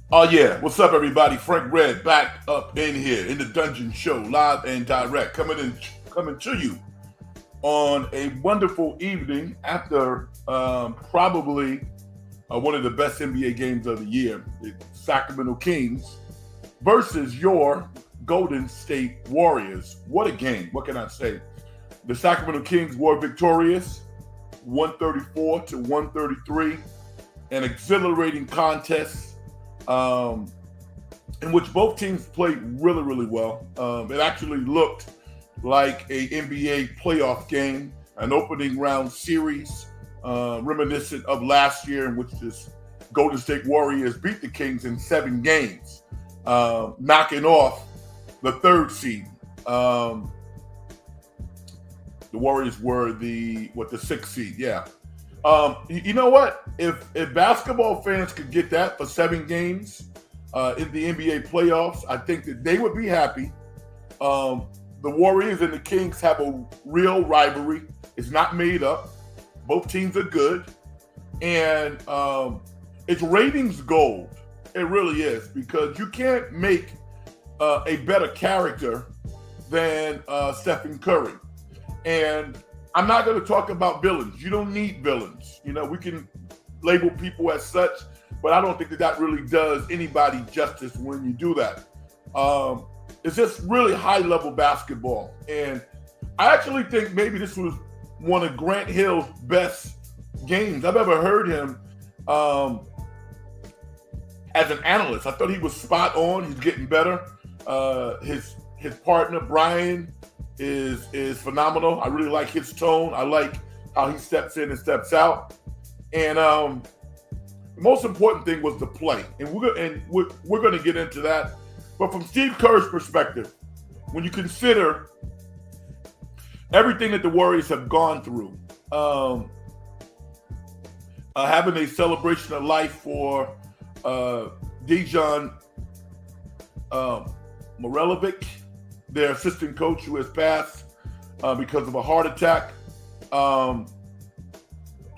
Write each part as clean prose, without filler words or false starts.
Oh yeah, what's up, everybody? Frank Red back up in here in the Dungeon Show, live and direct, coming to you on a wonderful evening after probably one of the best NBA games of the year, the Sacramento Kings versus your Golden State Warriors. What a game! What can I say? The Sacramento Kings were victorious, 134 to 133, an exhilarating contest. Um, in which both teams played really, really well. It actually looked like a NBA playoff game, an opening round series, reminiscent of last year, in which this Golden State Warriors beat the Kings in 7 games, knocking off the third seed. The Warriors were the sixth seed, yeah. You know what? If basketball fans could get that for 7 games in the NBA playoffs, I think that they would be happy. The Warriors and the Kings have a real rivalry. It's not made up. Both teams are good, and it's ratings gold. It really is, because you can't make a better character than Stephen Curry. And I'm not going to talk about villains. You don't need villains. You know, we can label people as such, but I don't think that really does anybody justice when you do that. It's just really high-level basketball. And I actually think maybe this was one of Grant Hill's best games I've ever heard him as an analyst. I thought he was spot on. He's getting better. His partner, Brian, is phenomenal. I really like his tone. I like how he steps in and steps out. And the most important thing was the play, and we're going to get into that. But from Steve Kerr's perspective, when you consider everything that the Warriors have gone through, having a celebration of life for Dejan Morelovic, their assistant coach, who has passed because of a heart attack.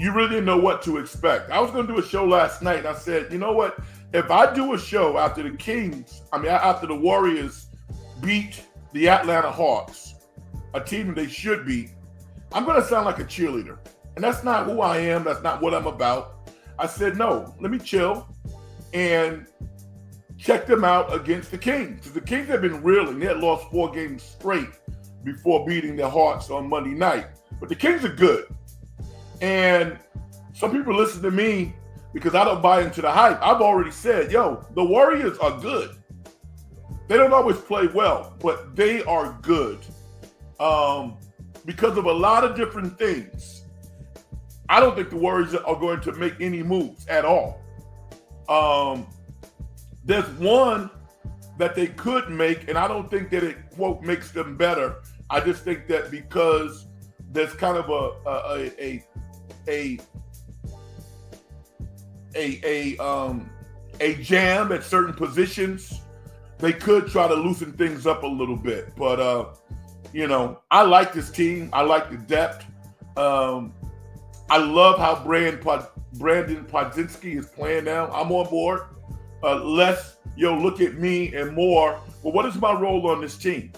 You really didn't know what to expect. I was going to do a show last night, and I said, you know what? If I do a show after the Warriors beat the Atlanta Hawks, a team that they should beat, I'm going to sound like a cheerleader. And that's not who I am. That's not what I'm about. I said, no, let me chill and check them out against the Kings. Because the Kings have been reeling. They had lost 4 games straight before beating the Hawks on Monday night. But the Kings are good. And some people listen to me because I don't buy into the hype. I've already said, the Warriors are good. They don't always play well, but they are good because of a lot of different things. I don't think the Warriors are going to make any moves at all. There's one that they could make, and I don't think that it, quote, makes them better. I just think that because there's kind of a jam at certain positions, they could try to loosen things up a little bit. But I like this team. I like the depth. I love how Brandon Podzinski is playing now. I'm on board. Less, look at me, and more, well, what is my role on this team?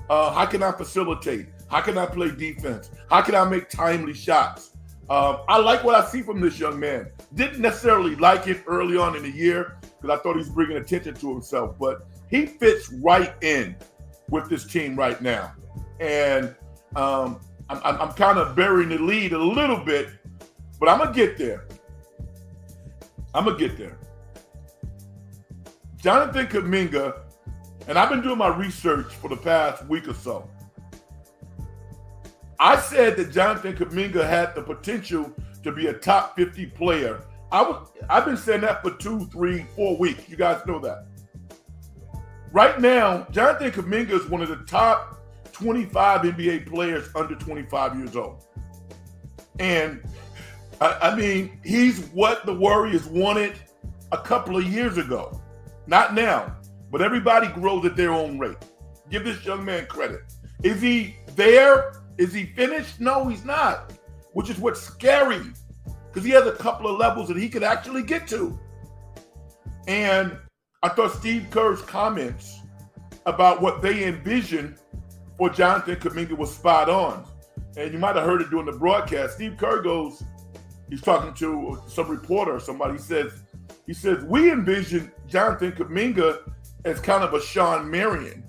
How can I facilitate? How can I play defense? How can I make timely shots? I like what I see from this young man. Didn't necessarily like it early on in the year because I thought he's bringing attention to himself, but he fits right in with this team right now. And I'm kind of burying the lead a little bit, but I'm going to get there. Jonathan Kuminga, and I've been doing my research for the past week or so. I said that Jonathan Kuminga had the potential to be a top 50 player. I've been saying that for 2, 3, 4 weeks. You guys know that. Right now, Jonathan Kuminga is one of the top 25 NBA players under 25 years old. And, he's what the Warriors wanted a couple of years ago. Not now, but everybody grows at their own rate. Give this young man credit. Is he there? Is he finished? No, he's not, which is what's scary because he has a couple of levels that he could actually get to. And I thought Steve Kerr's comments about what they envisioned for Jonathan Kuminga was spot on. And you might have heard it during the broadcast. Steve Kerr goes, he's talking to some reporter or somebody. He says, we envision Jonathan Kuminga as kind of a Sean Marion.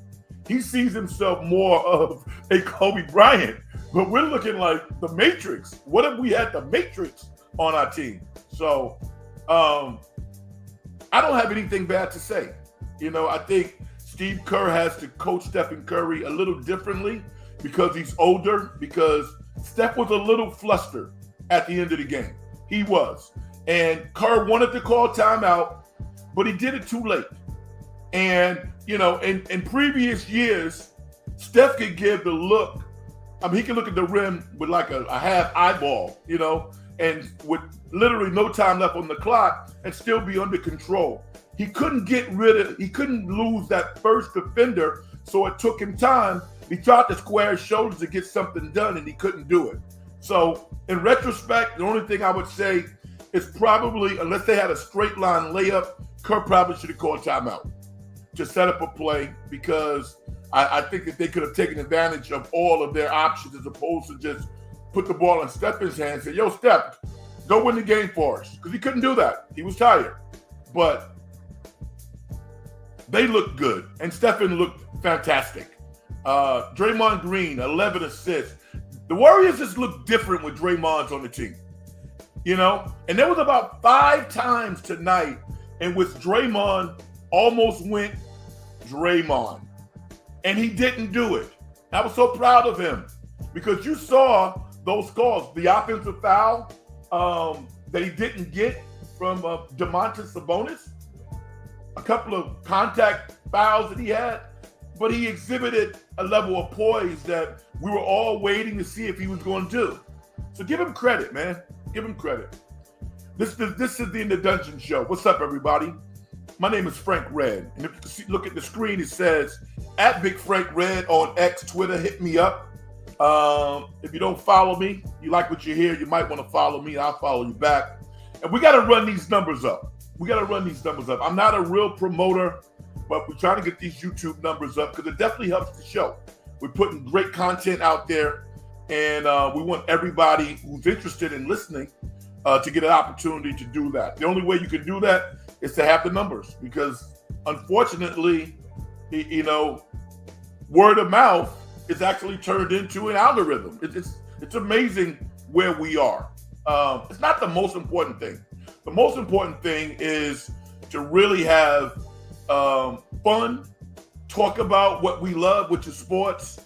He sees himself more of a Kobe Bryant, but we're looking like the Matrix. What if we had the Matrix on our team? So I don't have anything bad to say. I think Steve Kerr has to coach Stephen Curry a little differently because he's older, because Steph was a little flustered at the end of the game. He was. And Kerr wanted to call timeout, but he did it too late. And, in previous years, Steph could give the look. I mean, he could look at the rim with like a half eyeball, and with literally no time left on the clock and still be under control. He couldn't lose that first defender, so it took him time. He tried to square his shoulders to get something done, and he couldn't do it. So, in retrospect, the only thing I would say is probably, unless they had a straight line layup, Kerr probably should have called timeout to set up a play, because I think that they could have taken advantage of all of their options as opposed to just put the ball in Steph's hands and say, yo, Steph, go win the game for us. Because he couldn't do that. He was tired. But they looked good, and Stephen looked fantastic. Draymond Green, 11 assists. The Warriors just look different with Draymond's on the team. And there was about 5 times tonight in which Draymond almost went Draymond. And he didn't do it. I was so proud of him because you saw those calls. The offensive foul that he didn't get from Domantas Sabonis, a couple of contact fouls that he had, but he exhibited a level of poise that we were all waiting to see if he was going to do. So give him credit, man. Give him credit. This is the In the Dungeon show. What's up, everybody? My name is Frank Red. And if you can look at the screen, it says, @BigFrankRed on X, Twitter. Hit me up. If you don't follow me, you like what you hear, you might want to follow me. I'll follow you back. And we got to run these numbers up. I'm not a real promoter, but we're trying to get these YouTube numbers up because it definitely helps the show. We're putting great content out there, and we want everybody who's interested in listening to get an opportunity to do that. The only way you can do that is to have the numbers, because unfortunately, word of mouth is actually turned into an algorithm. It's amazing where we are. It's not the most important thing. The most important thing is to really have fun, talk about what we love, which is sports,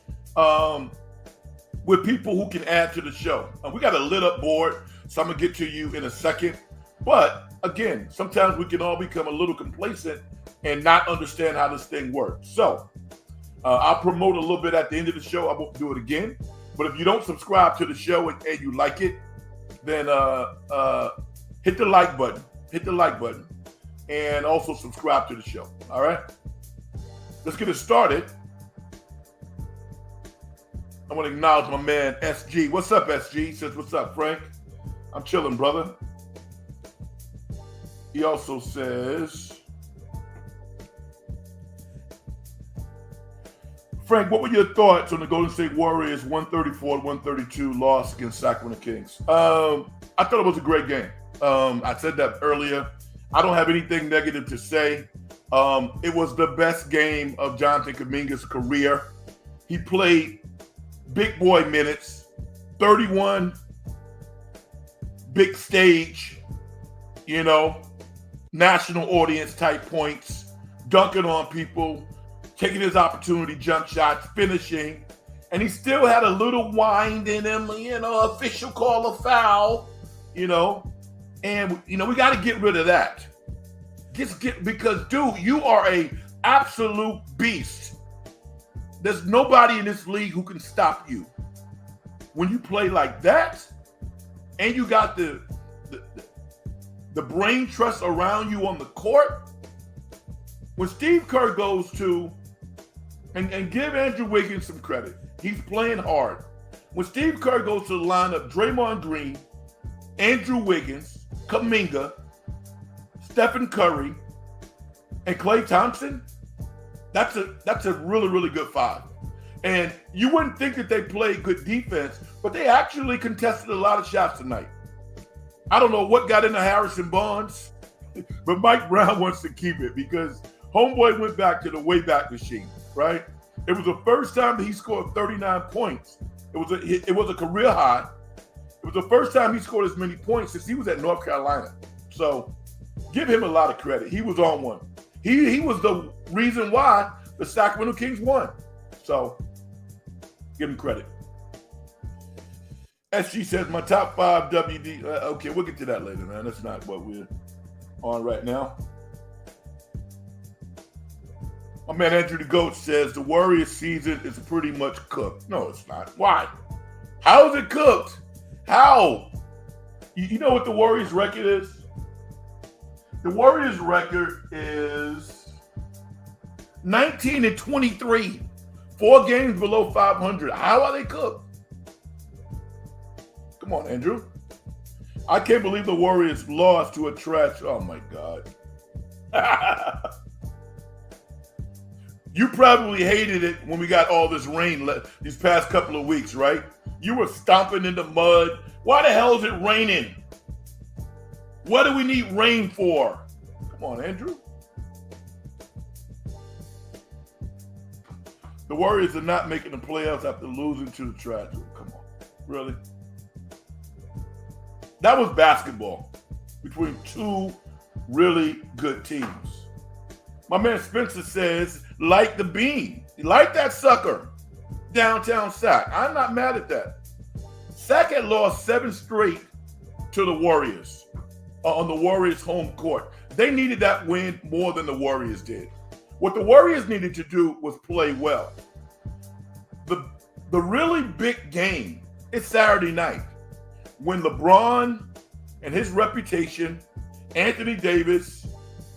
with people who can add to the show. We got a lit up board, so I'm gonna get to you in a second. But again, sometimes we can all become a little complacent and not understand how this thing works. So I'll promote a little bit at the end of the show. I won't do it again. But if you don't subscribe to the show and you like it, then hit the like button. Hit the like button. And also subscribe to the show. All right? Let's get it started. I want to acknowledge my man, SG. What's up, SG? He says, what's up, Frank? I'm chilling, brother. He also says, Frank, what were your thoughts on the Golden State Warriors 134-132 loss against Sacramento Kings? I thought it was a great game. I said that earlier. I don't have anything negative to say. It was the best game of Jonathan Kuminga's career. He played big boy minutes, 31, big stage, national audience type points, dunking on people, taking his opportunity jump shots, finishing, and he still had a little wind in him, official call a foul, and we got to get rid of that. Because dude, you are a absolute beast. There's nobody in this league who can stop you. When you play like that, and you got the brain trust around you on the court, when Steve Kerr goes to, and give Andrew Wiggins some credit, he's playing hard. When Steve Kerr goes to the lineup, Draymond Green, Andrew Wiggins, Kuminga, Stephen Curry, and Klay Thompson, that's a really, really good 5. And you wouldn't think that they played good defense, but they actually contested a lot of shots tonight. I don't know what got into Harrison Barnes, but Mike Brown wants to keep it because homeboy went back to the Wayback Machine, right? It was the first time that he scored 39 points. It was a career high. It was the first time he scored as many points since he was at North Carolina. So give him a lot of credit. He was on one. He was the reason why the Sacramento Kings won. So give him credit. SG says, my top 5 WD. Okay, we'll get to that later, man. That's not what we're on right now. My man Andrew the Goat says, the Warriors season is pretty much cooked. No, it's not. Why? How is it cooked? How? You know what the Warriors record is? The Warriors record is 19-23. 4 games below 500. How are they cooked? Come on, Andrew. I can't believe the Warriors lost to a trash. Oh, my God. You probably hated it when we got all this rain these past couple of weeks, right? You were stomping in the mud. Why the hell is it raining? What do we need rain for? Come on, Andrew. The Warriors are not making the playoffs after losing to the trash. Come on. Really? That was basketball between 2 really good teams. My man Spencer says, light the beam. Light that sucker. Downtown Sac. I'm not mad at that. Sac had lost 7 straight to the Warriors on the Warriors' home court. They needed that win more than the Warriors did. What the Warriors needed to do was play well. The really big game is Saturday night when LeBron and his reputation, Anthony Davis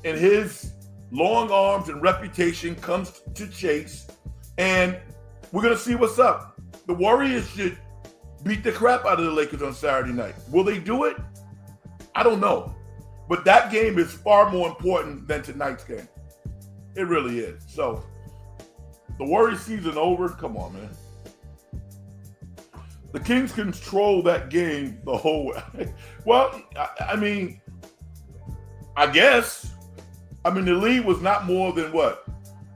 and his long arms and reputation comes to chase, and we're going to see what's up. The Warriors should beat the crap out of the Lakers on Saturday night. Will they do it? I don't know. But that game is far more important than tonight's game. It really is. So, the Warriors season over? Come on, man. The Kings control that game the whole way. Well, I mean, I guess. I mean, the lead was not more than what?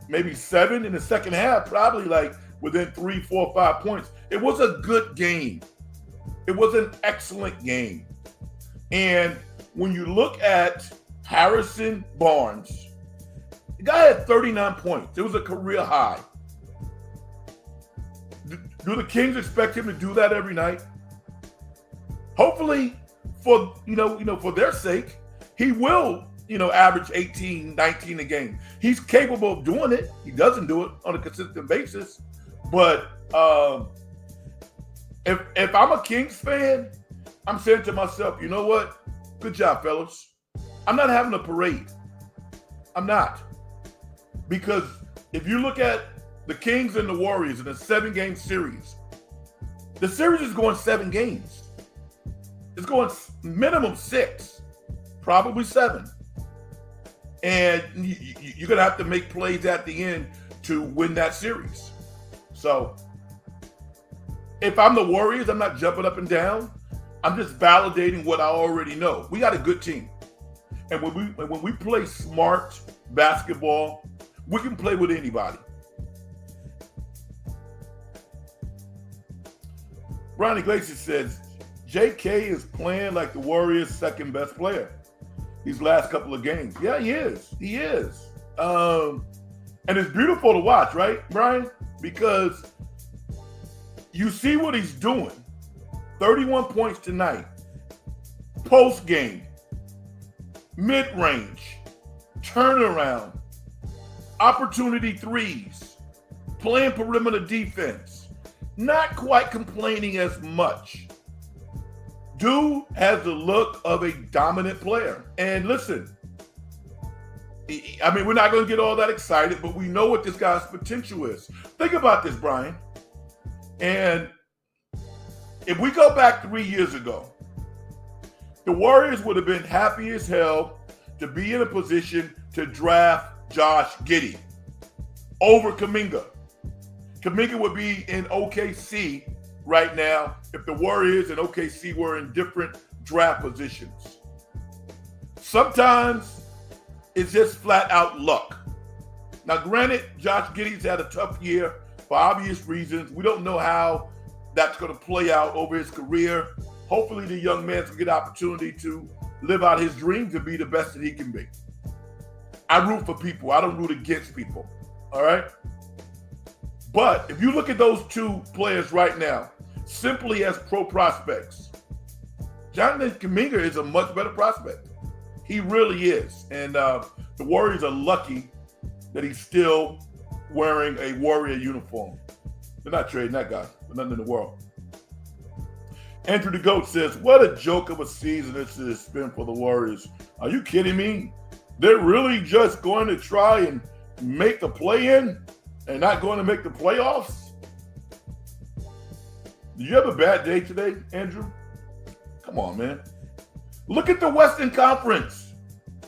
Maybe 7 in the second half, probably like within 3, 4, 5 points. It was a good game. It was an excellent game. And when you look at Harrison Barnes, the guy had 39 points. It was a career high. Do the Kings expect him to do that every night? Hopefully, for for their sake, he will, average 18, 19 a game. He's capable of doing it. He doesn't do it on a consistent basis. But if I'm a Kings fan, I'm saying to myself, you know what? Good job, fellas. I'm not having a parade. I'm not. Because if you look at the Kings and the Warriors in a 7-game series, the series is going 7 games. It's going minimum 6, probably 7. And you're going to have to make plays at the end to win that series. So if I'm the Warriors, I'm not jumping up and down. I'm just validating what I already know. We got a good team. And when we play smart basketball, we can play with anybody. Brian Iglesias says, JK is playing like the Warriors' second best player these last couple of games. Yeah, he is. He is. And it's beautiful to watch, right, Brian? Because you see what he's doing. 31 points tonight. Post game. Mid-range. Turnaround. Opportunity threes. Playing perimeter defense. Not quite complaining as much. Dude has the look of a dominant player. And listen, I mean, we're not going to get all that excited, but we know what this guy's potential is. Think about this, Brian. And if we go back 3 years ago, the Warriors would have been happy as hell to be in a position to draft Josh Giddey over Kuminga. Kuminga would be in OKC right now if the Warriors and OKC were in different draft positions. Sometimes it's just flat out luck. Now, granted, Josh Giddey's had a tough year for obvious reasons. We don't know how that's going to play out over his career. Hopefully, the young man's going to get an opportunity to live out his dreams and be the best that he can be. I root for people. I don't root against people. All right? But if you look at those two players right now, simply as pro prospects, Jonathan Kuminga is a much better prospect. He really is. And the Warriors are lucky that he's still wearing a Warrior uniform. They're not trading that guy for nothing in the world. Andrew the GOAT says, what a joke of a season this has been for the Warriors. Are you kidding me? They're really just going to try and make the play-in and not going to make the playoffs? Did you have a bad day today, Andrew? Come on, man. Look at the Western Conference.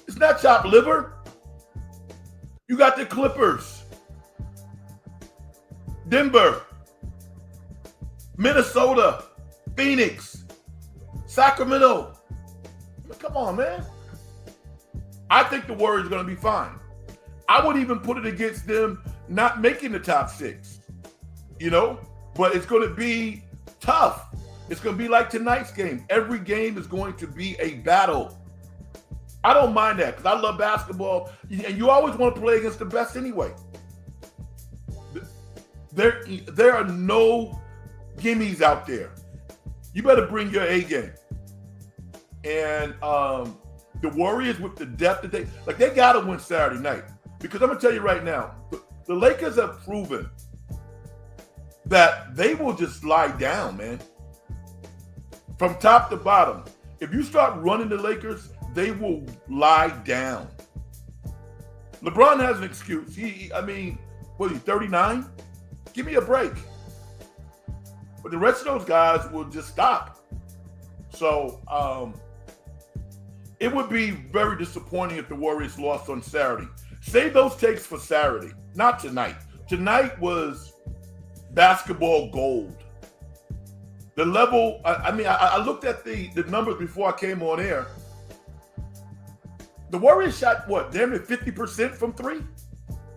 It's not chopped liver. You got the Clippers, Denver, Minnesota, Phoenix, Sacramento. Come on, man. I think the Warriors are going to be fine. I would even put it against them not making the top six, but it's going to be tough. It's going to be like tonight's game. Every game is going to be a battle. I don't mind that because I love basketball, and you always want to play against the best anyway. There are no gimmies out there. You better bring your A game. And the Warriors with the depth that they got to win Saturday night. Because I'm going to tell you right now, the Lakers have proven that they will just lie down, man. From top to bottom. If you start running the Lakers, they will lie down. LeBron has an excuse. What is he, 39? Give me a break. But the rest of those guys will just stop. So it would be very disappointing if the Warriors lost on Saturday. Save those takes for Saturday, not tonight. Tonight was basketball gold. The level, I looked at the numbers before I came on air. The Warriors shot, damn near 50% from three?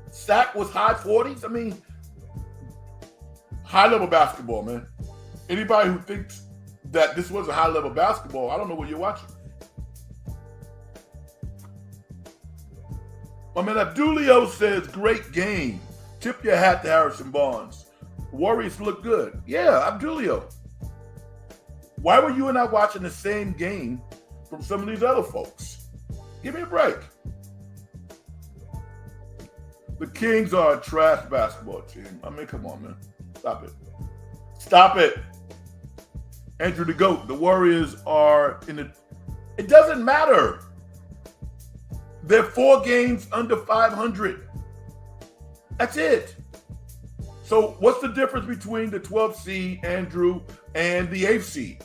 Sac was high 40s. High-level basketball, man. Anybody who thinks that this wasn't high-level basketball, I don't know what you're watching. My man Abdulio says, great game. Tip your hat to Harrison Barnes. Warriors look good. Yeah, Abdulio. Why were you and I watching the same game from some of these other folks? Give me a break. The Kings are a trash basketball team. Come on, man. Stop it. Stop it. Andrew the GOAT. The Warriors are it doesn't matter. They're 4 games under 500. That's it. So what's the difference between the 12th seed, Andrew, and the 8th seed?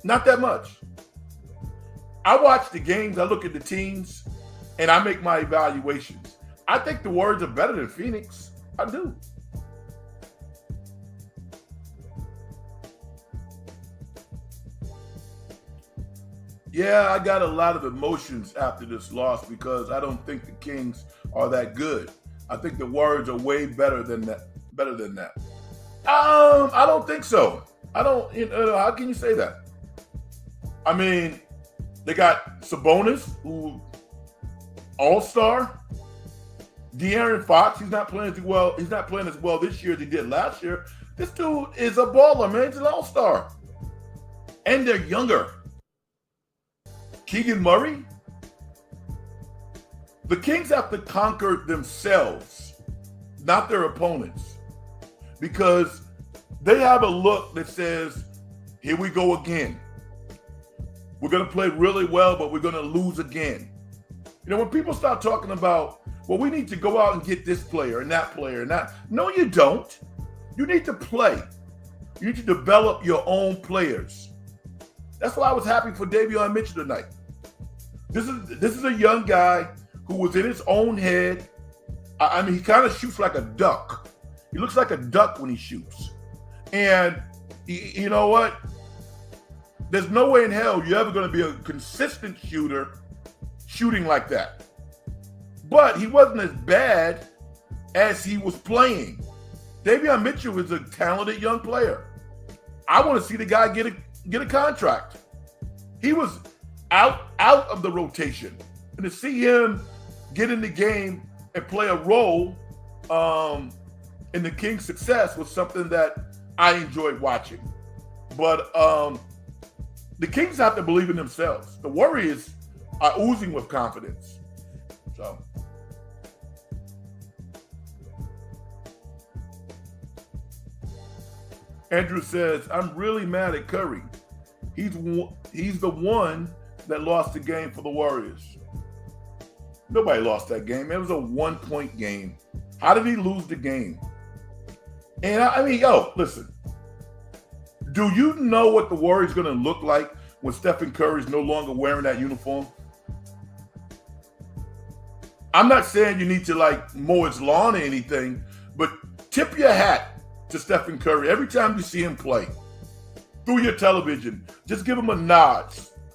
Not that much. I watch the games, I look at the teams, and I make my evaluations. I think the Warriors are better than Phoenix. I do. Yeah, I got a lot of emotions after this loss because I don't think the Kings are that good. I think the Warriors are way better than that. I don't think so. I don't. How can you say that? They got Sabonis, who all-star. De'Aaron Fox, he's not playing as well. He's not playing as well this year as he did last year. This dude is a baller, man. He's an all-star, and they're younger. Keegan Murray. The Kings have to conquer themselves, not their opponents, because they have a look that says, here we go again. We're going to play really well, but we're going to lose again. When people start talking about, well, we need to go out and get this player and that player and that. No, you don't. You need to play. You need to develop your own players. That's why I was happy for Davion Mitchell tonight. This is a young guy who was in his own head. I mean, he kind of shoots like a duck. He looks like a duck when he shoots. And you know what? There's no way in hell you're ever going to be a consistent shooter shooting like that. But he wasn't as bad as he was playing. Davion Mitchell is a talented young player. I want to see the guy get a contract. He was out of the rotation. And to see him get in the game and play a role in the Kings' success was something that I enjoyed watching. But the Kings have to believe in themselves. The Warriors are oozing with confidence. So Andrew says, I'm really mad at Curry. He's the one that lost the game for the Warriors. Nobody lost that game. It was a 1-point game. How did he lose the game? And I mean, listen. Do you know what the Warriors going to look like when Stephen Curry is no longer wearing that uniform? I'm not saying you need to mow his lawn or anything, but tip your hat to Stephen Curry every time you see him play through your television. Just give him a nod.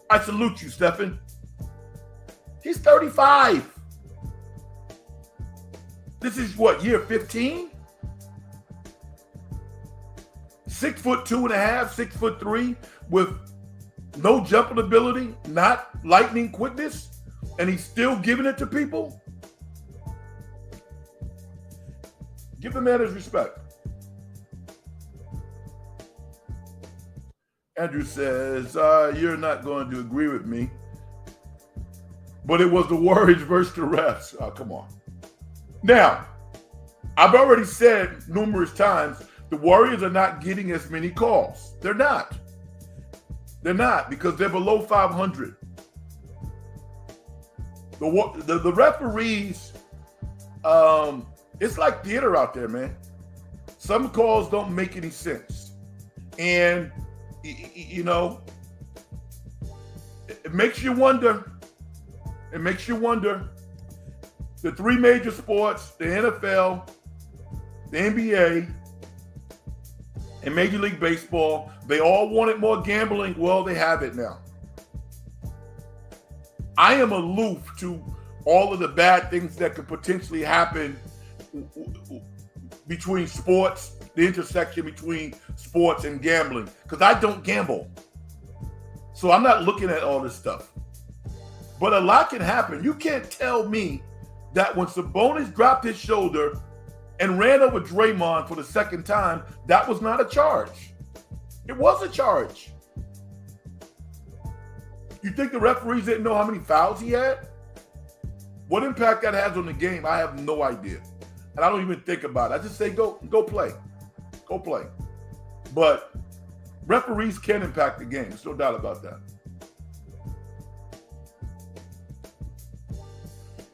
I salute you, Stephen. He's 35. This is what, year 15? 6'2.5", 6'3", with no jumping ability, not lightning quickness, and he's still giving it to people. Give the man his respect. Andrew says, you're not going to agree with me, but it was the Warriors versus the refs. Oh, come on. Now, I've already said numerous times, the Warriors are not getting as many calls. They're not. They're not, because they're below 500. The referees, it's like theater out there, man. Some calls don't make any sense. And, you know, it makes you wonder. It makes you wonder. The three major sports, the NFL, the NBA, and Major League Baseball, they all wanted more gambling. Well, they have it now. I am aloof to all of the bad things that could potentially happen between sports, the intersection between sports and gambling, because I don't gamble. So I'm not looking at all this stuff. But a lot can happen. You can't tell me that when Sabonis dropped his shoulder and ran over Draymond for the second time, that was not a charge. It was a charge. You think the referees didn't know how many fouls he had? What impact that has on the game, I have no idea. And I don't even think about it. I just say, go play. Go play. But referees can impact the game. There's no doubt about that.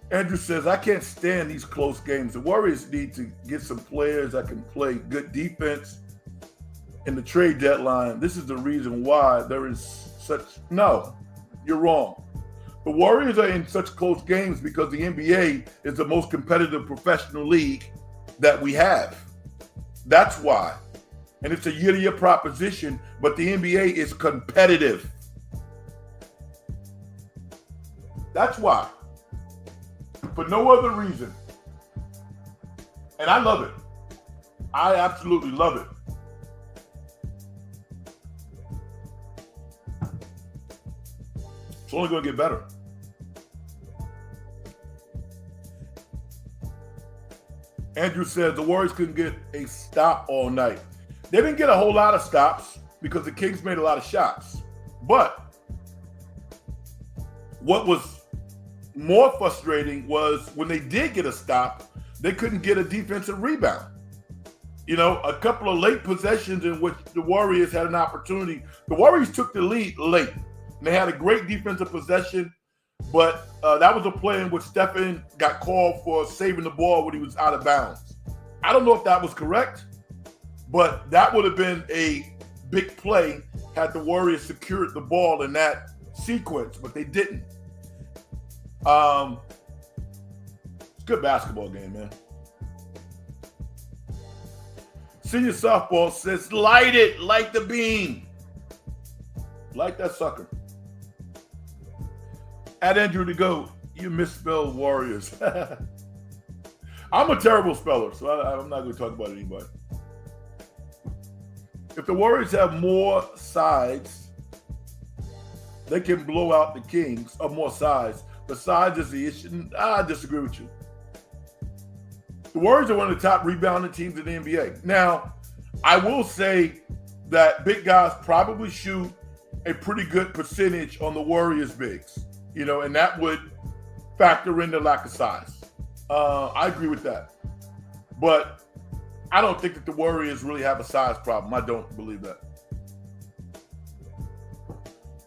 Andrew says, I can't stand these close games. The Warriors need to get some players that can play good defense in the trade deadline. This is the reason why there is such... No, you're wrong. The Warriors are in such close games because the NBA is the most competitive professional league that we have. That's why. And it's a year-to-year proposition, but the NBA is competitive. That's why. For no other reason. And I love it. I absolutely love it. It's only going to get better. Andrew says the Warriors couldn't get a stop all night. They didn't get a whole lot of stops because the Kings made a lot of shots. But what was more frustrating was when they did get a stop, they couldn't get a defensive rebound. You know, a couple of late possessions in which the Warriors had an opportunity. The Warriors took the lead late. And they had a great defensive possession, but that was a play in which Stephen got called for saving the ball when he was out of bounds. I don't know if that was correct, but that would have been a big play had the Warriors secured the ball in that sequence, but they didn't. Good basketball game, man. Senior softball says, light it, light the beam. Light that sucker. At Andrew to go, you misspelled Warriors. I'm a terrible speller, so I'm not going to talk about anybody. If the Warriors have more sides, they can blow out the Kings, or more sides. The size is the issue. I disagree with you. The Warriors are one of the top rebounding teams in the NBA. Now, I will say that big guys probably shoot a pretty good percentage on the Warriors' bigs, and that would factor in the lack of size. I agree with that. But I don't think that the Warriors really have a size problem. I don't believe that.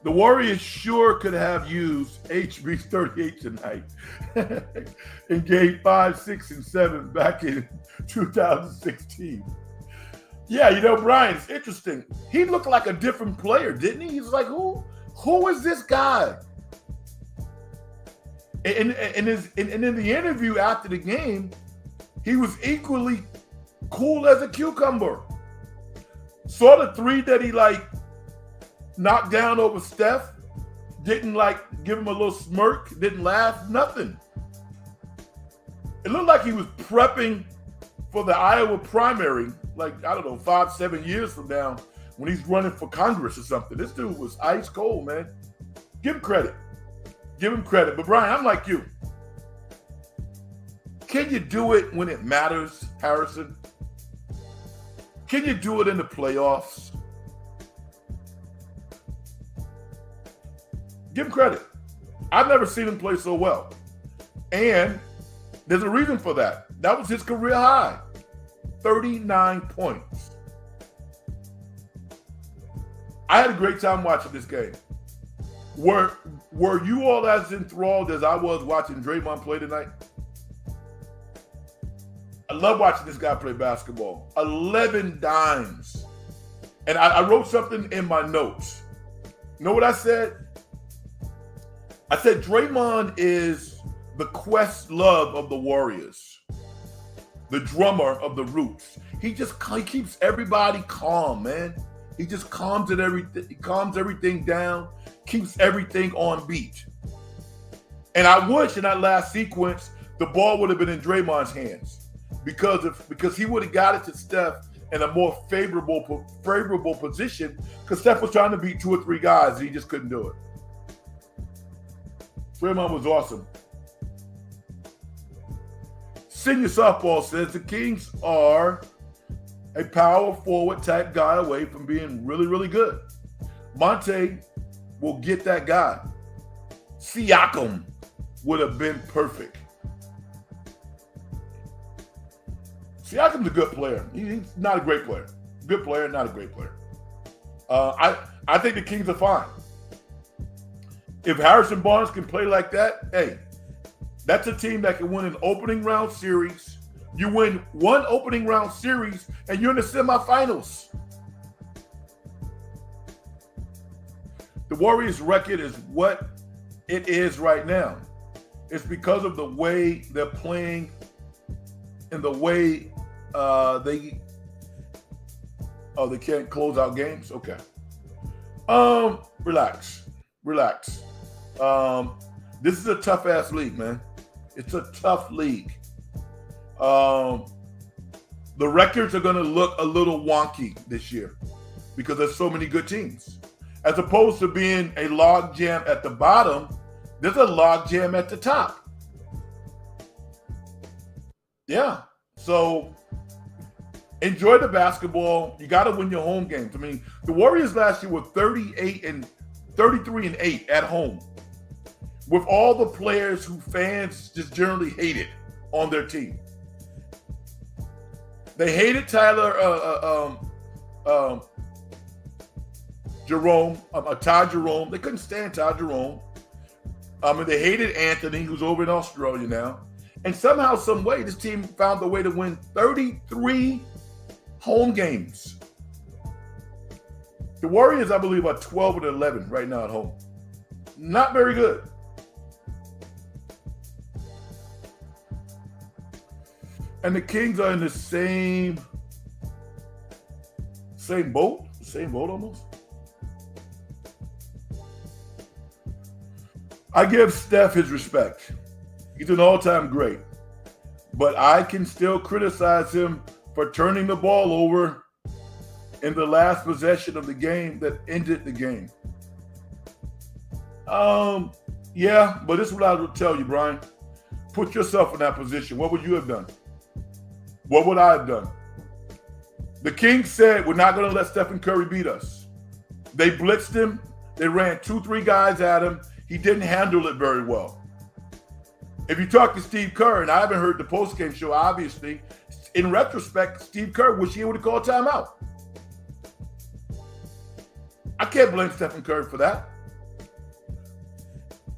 The Warriors sure could have used HB38 tonight in game 5, 6, and 7 back in 2016. Yeah, Brian, it's interesting. He looked like a different player, didn't he? He's like, who is this guy? And in the interview after the game, he was equally cool as a cucumber. Saw the three that he knocked down over Steph, didn't give him a little smirk, didn't laugh, nothing. It looked like he was prepping for the Iowa primary, 5-7 years from now when he's running for Congress or something. This dude was ice cold, man. Give him credit. But Brian, I'm like you. Can you do it when it matters, Harrison? Can you do it in the playoffs? Give him credit. I've never seen him play so well. And there's a reason for that. That was his career high. 39 points. I had a great time watching this game. Were you all as enthralled as I was watching Draymond play tonight? I love watching this guy play basketball. 11 dimes. And I wrote something in my notes. You know what I said? I said Draymond is the Questlove of the Warriors. The drummer of the Roots. He keeps everybody calm, man. He just calms everything down, keeps everything on beat. And I wish in that last sequence the ball would have been in Draymond's hands because he would have got it to Steph in a more favorable position because Steph was trying to beat 2 or 3 guys and he just couldn't do it. Draymond was awesome. Senior softball says the Kings are a power forward type guy away from being really, really good. Monte will get that guy. Siakam would have been perfect. Siakam's a good player. He's not a great player. Good player, not a great player. I think the Kings are fine. If Harrison Barnes can play like that, hey, that's a team that can win an opening round series. You win one opening round series, and you're in the semifinals. The Warriors' record is what it is right now. It's because of the way they're playing and the way they can't close out games. Okay. Relax. This is a tough ass league, man. It's a tough league. The records are going to look a little wonky this year because there's so many good teams. As opposed to being a log jam at the bottom, there's a log jam at the top. Yeah. So enjoy the basketball. You got to win your home games. I mean, the Warriors last year were 33-8 at home with all the players who fans just generally hated on their team. They hated Tyler Jerome, Ty Jerome. They couldn't stand Ty Jerome. They hated Anthony, who's over in Australia now. And somehow, some way, this team found a way to win 33 home games. The Warriors, I believe, are 12-11 right now at home. Not very good. And the Kings are in the same boat, almost. I give Steph his respect. He's an all-time great. But I can still criticize him for turning the ball over in the last possession of the game that ended the game. Yeah, but this is what I would tell you, Brian. Put yourself in that position. What would you have done? What would I have done? The Kings said, we're not going to let Stephen Curry beat us. They blitzed him. They ran 2-3 guys at him. He didn't handle it very well. If you talk to Steve Kerr, and I haven't heard the postgame show, obviously, in retrospect, Steve Kerr wish he would have called timeout. I can't blame Stephen Curry for that.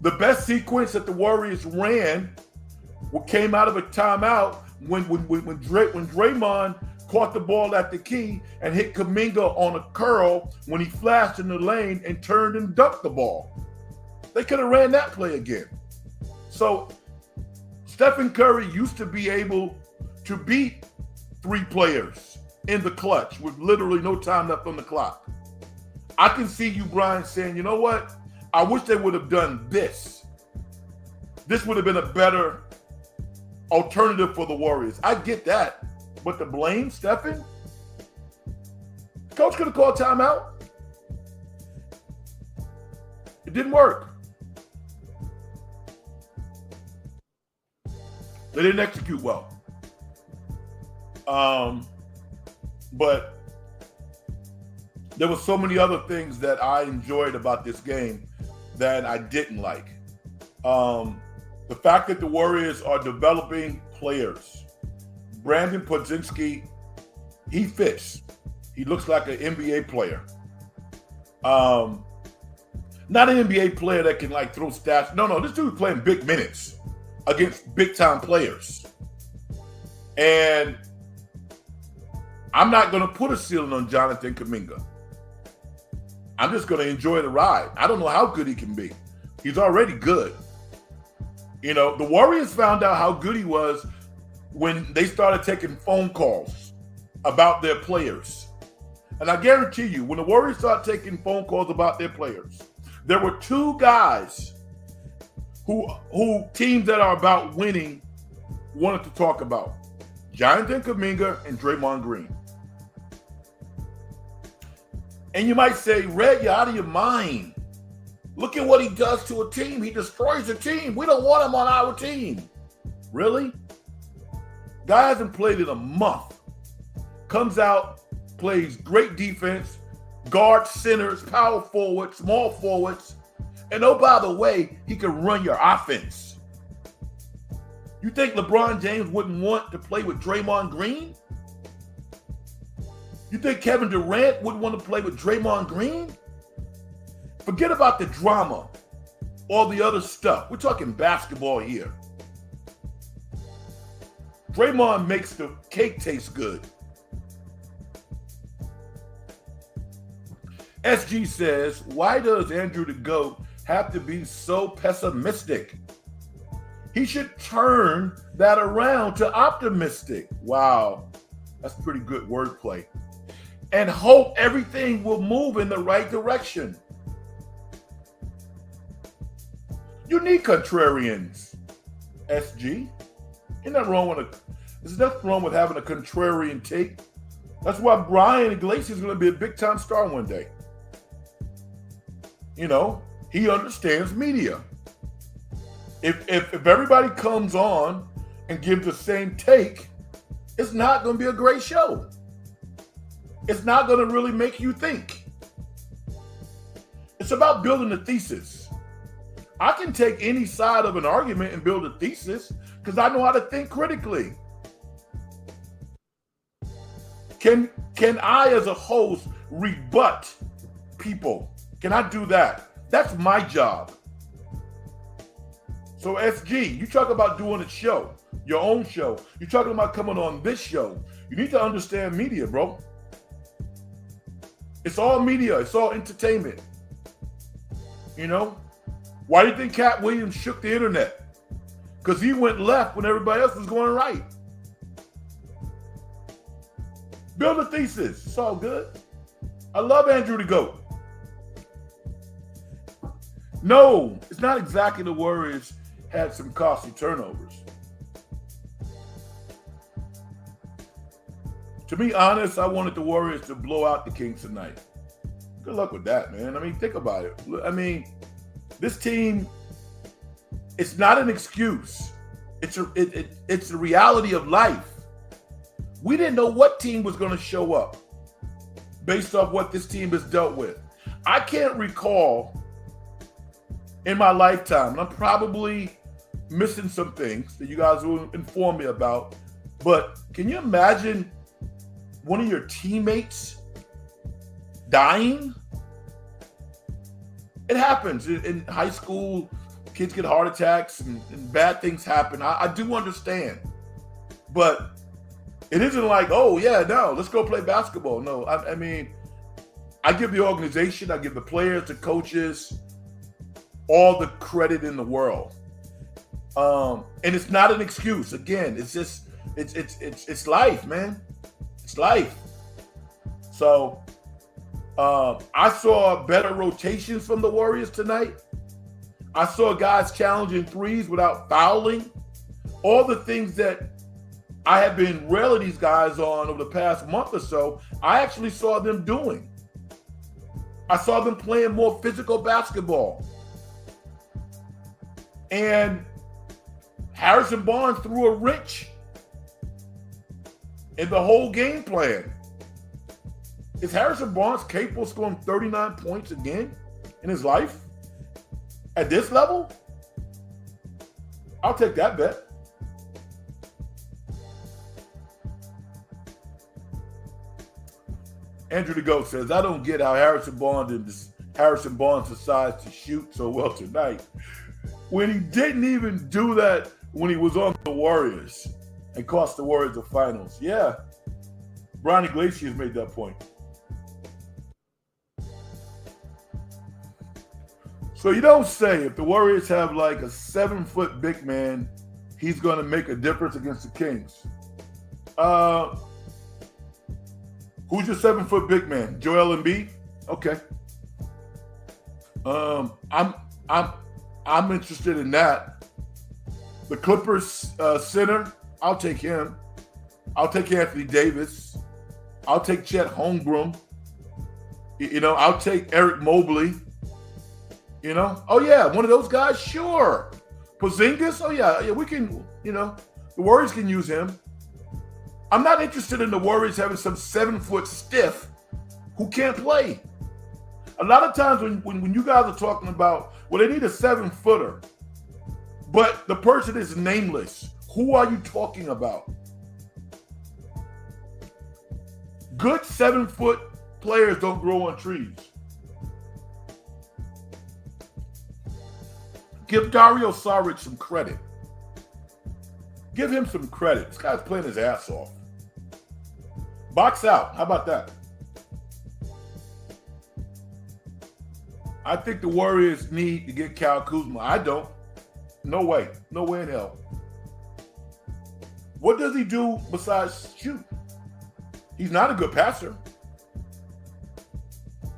The best sequence that the Warriors ran came out of a timeout when Draymond caught the ball at the key and hit Kuminga on a curl when he flashed in the lane and turned and dunked the ball. They could have ran that play again. So Stephen Curry used to be able to beat 3 players in the clutch with literally no time left on the clock. I can see you, Brian, saying, you know what? I wish they would have done this. This would have been a better alternative for the Warriors. I get that. But to blame Stephen? Coach could have called timeout. It didn't work. They didn't execute well. But there were so many other things that I enjoyed about this game that I didn't like. The fact that the Warriors are developing players. Brandon Podzinski, he fits. He looks like an NBA player. Not an NBA player that can like throw stats. No, this dude's playing big minutes against big time players. And I'm not going to put a ceiling on Jonathan Kuminga. I'm just going to enjoy the ride. I don't know how good he can be. He's already good. You know, the Warriors found out how good he was when they started taking phone calls about their players. And I guarantee you, when the Warriors started taking phone calls about their players, there were 2 guys who teams that are about winning wanted to talk about. Jonathan Kuminga and Draymond Green. And you might say, Red, you're out of your mind. Look at what he does to a team. He destroys a team. We don't want him on our team. Really? Guy hasn't played in a month. Comes out, plays great defense, guard centers, power forwards, small forwards. And oh, by the way, he can run your offense. You think LeBron James wouldn't want to play with Draymond Green? You think Kevin Durant wouldn't want to play with Draymond Green? Forget about the drama, all the other stuff. We're talking basketball here. Draymond makes the cake taste good. SG says, why does Andrew the GOAT have to be so pessimistic? He should turn that around to optimistic. Wow, that's pretty good wordplay. And hope everything will move in the right direction. You need contrarians, SG. There's nothing wrong with having a contrarian take. That's why Brian Iglesias is going to be a big-time star one day. You know, he understands media. If everybody comes on and gives the same take, it's not going to be a great show. It's not going to really make you think. It's about building a thesis. I can take any side of an argument and build a thesis because I know how to think critically. Can I, as a host, rebut people? Can I do that? That's my job. So SG, you talk about doing a show, your own show. You're talking about coming on this show. You need to understand media, bro. It's all media. It's all entertainment. You know? Why do you think Cat Williams shook the internet? Because he went left when everybody else was going right. Build a thesis. It's all good. I love Andrew the GOAT. No, it's not exactly the Warriors had some costly turnovers. To be honest, I wanted the Warriors to blow out the Kings tonight. Good luck with that, man. I mean, think about it. I mean, this team, it's not an excuse. It's the reality of life. We didn't know what team was going to show up based off what this team has dealt with. I can't recall in my lifetime, and I'm probably missing some things that you guys will inform me about, but can you imagine one of your teammates dying? It happens in high school. Kids get heart attacks and bad things happen. I do understand, but it isn't like, oh yeah, no, let's go play basketball. No, I mean, I give the organization, I give the players, the coaches, all the credit in the world. And it's not an excuse. Again, it's just it's life, man. It's life. So I saw better rotations from the Warriors tonight. I saw guys challenging threes without fouling. All the things that I have been railing these guys on over the past month or so, I actually saw them doing. I saw them playing more physical basketball. And Harrison Barnes threw a wrench in the whole game plan. Is Harrison Barnes capable of scoring 39 points again in his life? At this level? I'll take that bet. Andrew the GOAT says, I don't get how Harrison Barnes decides to shoot so well tonight when he didn't even do that when he was on the Warriors and cost the Warriors the finals. Yeah, Brian Iglesias made that point. So you don't say if the Warriors have like a 7-foot big man, he's going to make a difference against the Kings. Who's your 7-foot big man? Joel Embiid? Okay. I'm interested in that. The Clippers center, I'll take him. I'll take Anthony Davis. I'll take Chet Holmgren. I'll take Eric Mobley. Oh yeah, one of those guys, sure. Porzingis, oh yeah, we can, the Warriors can use him. I'm not interested in the Warriors having some 7-foot stiff who can't play. A lot of times when you guys are talking about, well, they need a 7-footer, but the person is nameless. Who are you talking about? Good 7-foot players don't grow on trees. Give Dario Saric some credit. Give him some credit. This guy's playing his ass off. Box out. How about that? I think the Warriors need to get Kyle Kuzma. I don't. No way. No way in hell. What does he do besides shoot? He's not a good passer.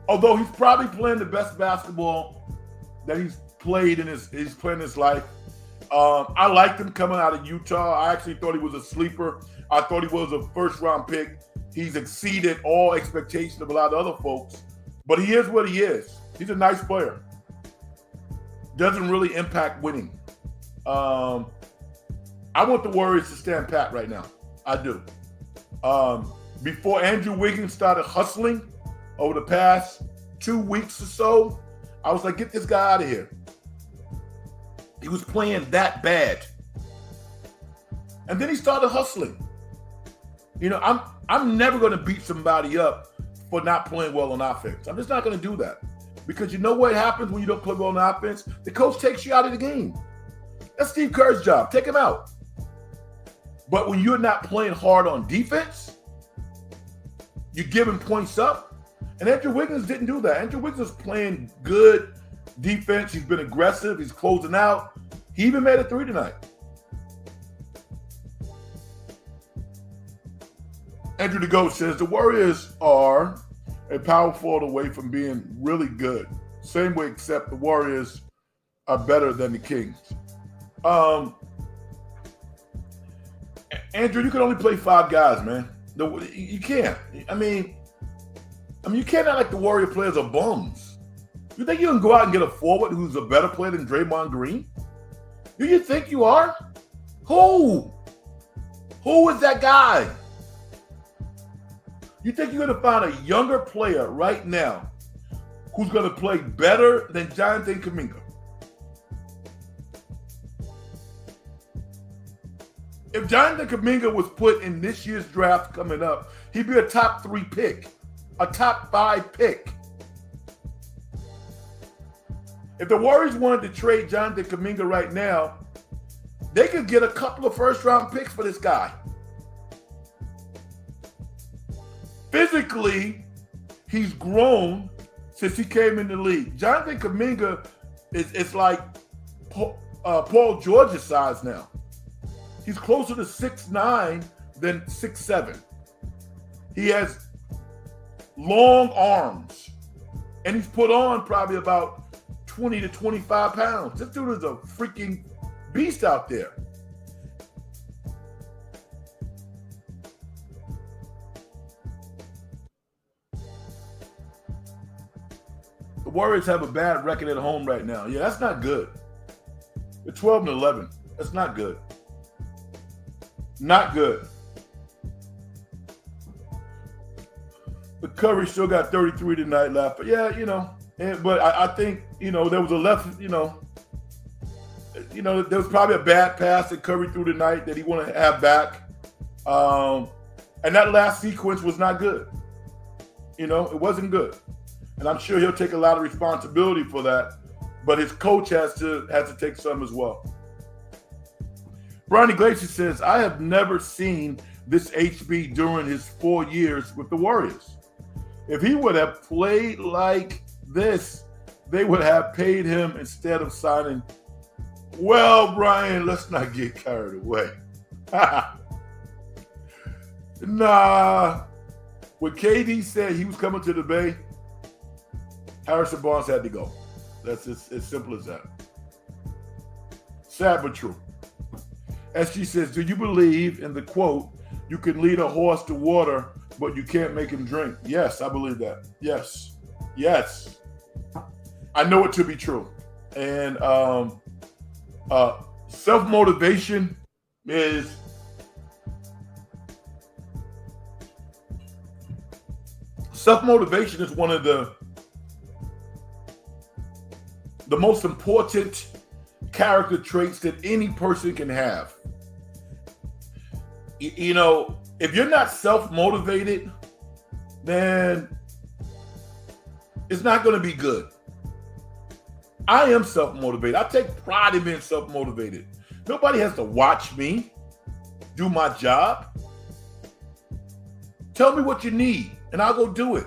Although he's probably playing the best basketball that he's played in his life. I liked him coming out of Utah. I actually thought he was a sleeper. I thought he was a first-round pick. He's exceeded all expectations of a lot of other folks. But he is what he is. He's a nice player. Doesn't really impact winning. I want the Warriors to stand pat right now. I do. Before Andrew Wiggins started hustling over the past 2 weeks or so, I was like, get this guy out of here. He was playing that bad. And then he started hustling. I'm never going to beat somebody up for not playing well on offense. I'm just not going to do that. Because you know what happens when you don't play well on offense? The coach takes you out of the game. That's Steve Kerr's job. Take him out. But when you're not playing hard on defense, you're giving points up. And Andrew Wiggins didn't do that. Andrew Wiggins was playing good defense. He's been aggressive. He's closing out. He even made a 3 tonight. Andrew the Goat says the Warriors are a power forward away from being really good. Same way, except the Warriors are better than the Kings. Andrew, you can only play 5 guys, man. You can't. I mean, you can't act like the Warrior players are bums. You think you can go out and get a forward who's a better player than Draymond Green? Do you think you are? Who? Who is that guy? You think you're going to find a younger player right now who's going to play better than Jonathan Kuminga? If Jonathan Kuminga was put in this year's draft coming up, he'd be a top 3 pick, a top 5 pick. If the Warriors wanted to trade Jonathan Kuminga right now, they could get a couple of first-round picks for this guy. Physically, he's grown since he came in the league. Jonathan Kuminga is like Paul George's size now. He's closer to 6'9" than 6'7". He has long arms, and he's put on probably about 20 to 25 pounds. This dude is a freaking beast out there. The Warriors have a bad record at home right now. Yeah, that's not good. They're 12-11. That's not good. Not good. But Curry still got 33 tonight left. But yeah, but I think, there was a left, there was probably a bad pass that Curry threw tonight that he wanted to have back. And that last sequence was not good. It wasn't good. And I'm sure he'll take a lot of responsibility for that. But his coach has to take some as well. Bronny Glacier says, I have never seen this HB during his 4 years with the Warriors. If he would have played like this, they would have paid him instead of signing. Well, Brian, let's not get carried away. Nah. When KD said he was coming to the Bay, Harrison Barnes had to go. That's as simple as that. Sad but true. SG says, do you believe in the quote, you can lead a horse to water, but you can't make him drink? Yes, I believe that. Yes. Yes. I know it to be true. And self-motivation is one of the most important character traits that any person can have. If you're not self-motivated, then it's not going to be good. I am self-motivated. I take pride in being self-motivated. Nobody has to watch me do my job. Tell me what you need, and I'll go do it.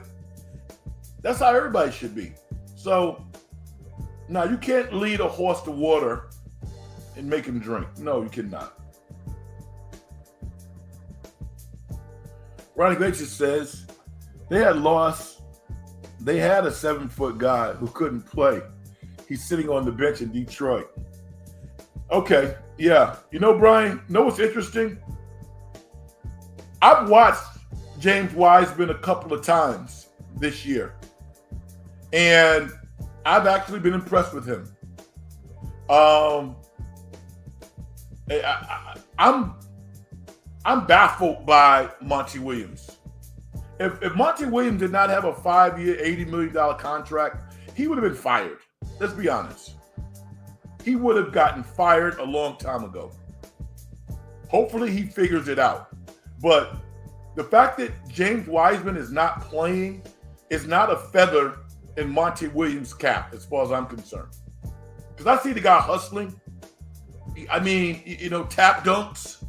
That's how everybody should be. So, now you can't lead a horse to water and make him drink. No, you cannot. Ronnie Glacier says they had a 7-foot guy who couldn't play. He's sitting on the bench in Detroit. Okay, yeah. Brian, what's interesting? I've watched James Wiseman a couple of times this year, and I've actually been impressed with him. I'm baffled by Monty Williams. If Monty Williams did not have a 5-year, $80 million contract, he would have been fired. Let's be honest. He would have gotten fired a long time ago. Hopefully he figures it out. But the fact that James Wiseman is not playing is not a feather in Monty Williams' cap, as far as I'm concerned. Because I see the guy hustling. I mean, tap dunks.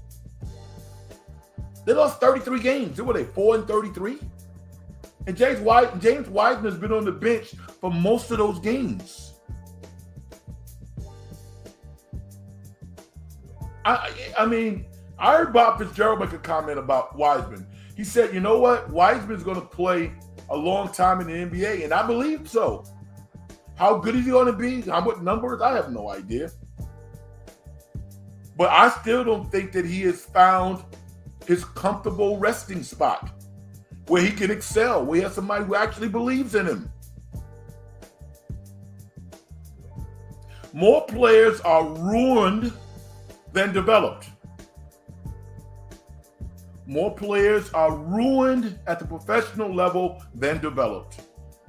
They lost 33 games. What were they, 4-33? And James Wiseman has been on the bench for most of those games. I heard Bob Fitzgerald make a comment about Wiseman. He said, you know what? Wiseman's going to play a long time in the NBA, and I believe so. How good is he going to be? What numbers? I have no idea. But I still don't think that he has found his comfortable resting spot where he can excel, where he has somebody who actually believes in him. More players are ruined than developed. More players are ruined at the professional level than developed.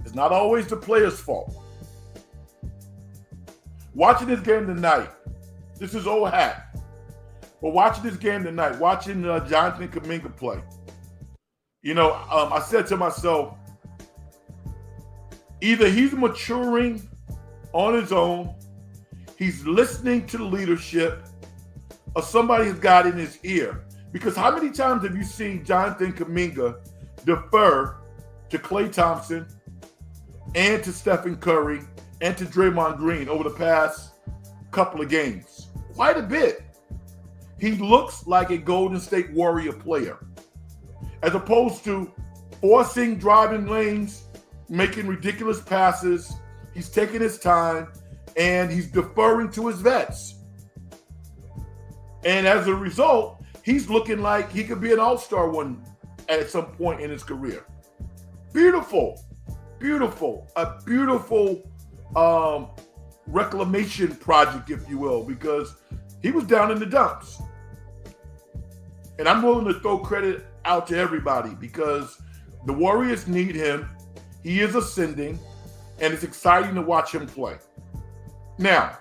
It's not always the player's fault. Watching this game tonight, this is old hat, but watching this game tonight, watching Jonathan Kuminga play, I said to myself, either he's maturing on his own, he's listening to the leadership, or somebody has got in his ear. Because how many times have you seen Jonathan Kuminga defer to Klay Thompson and to Stephen Curry and to Draymond Green over the past couple of games? Quite a bit. He looks like a Golden State Warrior player, as opposed to forcing driving lanes, making ridiculous passes. He's taking his time, and he's deferring to his vets. And as a result, he's looking like he could be an all-star one at some point in his career. Beautiful. A beautiful reclamation project, if you will, because he was down in the dumps. And I'm willing to throw credit out to everybody because the Warriors need him. He is ascending, and it's exciting to watch him play. Now,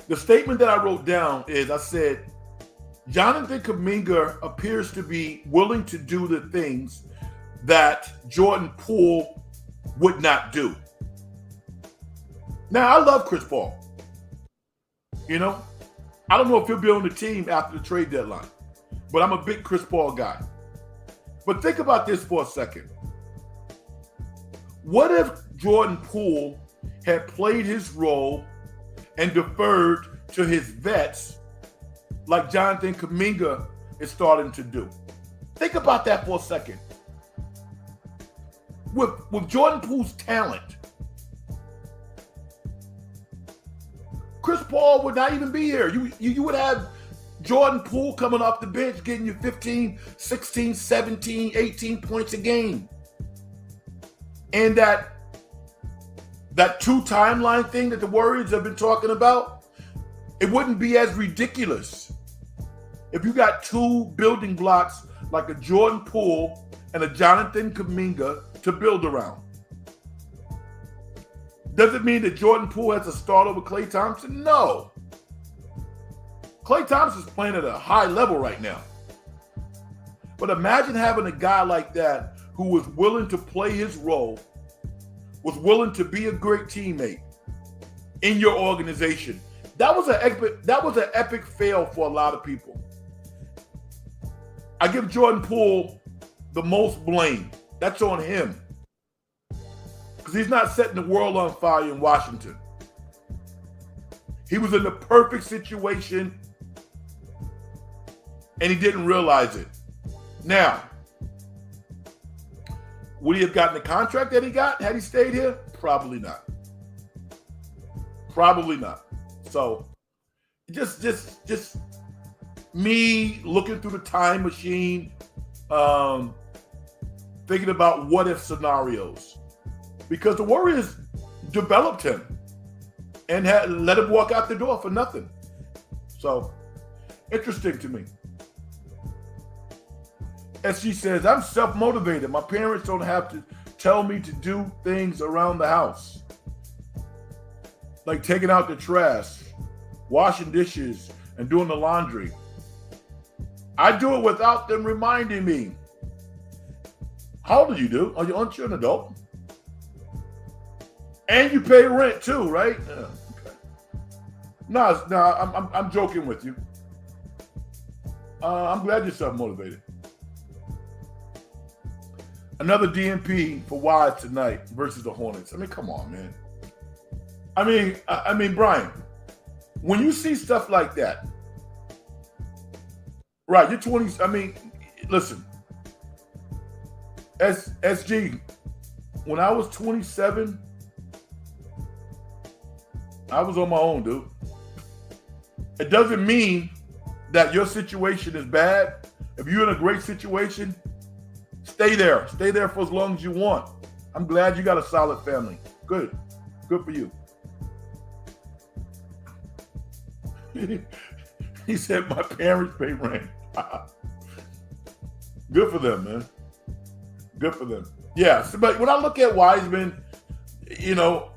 the statement that I wrote down is, I said, Jonathan Kuminga appears to be willing to do the things that Jordan Poole would not do. Now, I love Chris Paul. I don't know if he'll be on the team after the trade deadline, but I'm a big Chris Paul guy. But think about this for a second. What if Jordan Poole had played his role and deferred to his vets like Jonathan Kuminga is starting to do? Think about that for a second. With Jordan Poole's talent, Chris Paul would not even be here. You would have Jordan Poole coming off the bench getting you 15, 16, 17, 18 points a game. And that two timeline thing that the Warriors have been talking about, it wouldn't be as ridiculous if you got two building blocks like a Jordan Poole and a Jonathan Kuminga to build around. Does it mean that Jordan Poole has to start over Klay Thompson? No. Klay Thompson's playing at a high level right now. But imagine having a guy like that who was willing to play his role, was willing to be a great teammate in your organization. That was an epic fail for a lot of people. I give Jordan Poole the most blame. That's on him. Because he's not setting the world on fire in Washington. He was in the perfect situation and he didn't realize it. Now, would he have gotten the contract that he got had he stayed here? Probably not. Probably not. So, just me looking through the time machine, thinking about what if scenarios. Because the Warriors developed him and had let him walk out the door for nothing. So, interesting to me. As she says, I'm self-motivated. My parents don't have to tell me to do things around the house. Like taking out the trash, washing dishes, and doing the laundry. I do it without them reminding me. How old do you do? Aren't you an adult? And you pay rent too, right? Yeah, okay. No, I'm joking with you. I'm glad you're self-motivated. Another DNP for Wise tonight versus the Hornets. I mean, come on, man. I mean, Brian, when you see stuff like that, right? You're 20. I mean, Listen, SG, when I was 27, I was on my own, dude. It doesn't mean that your situation is bad. If you're in a great situation, stay there. Stay there for as long as you want. I'm glad you got a solid family. Good. Good for you. He said, my parents pay rent. Good for them, man. Good for them. Yeah, so, but when I look at Wiseman, you know,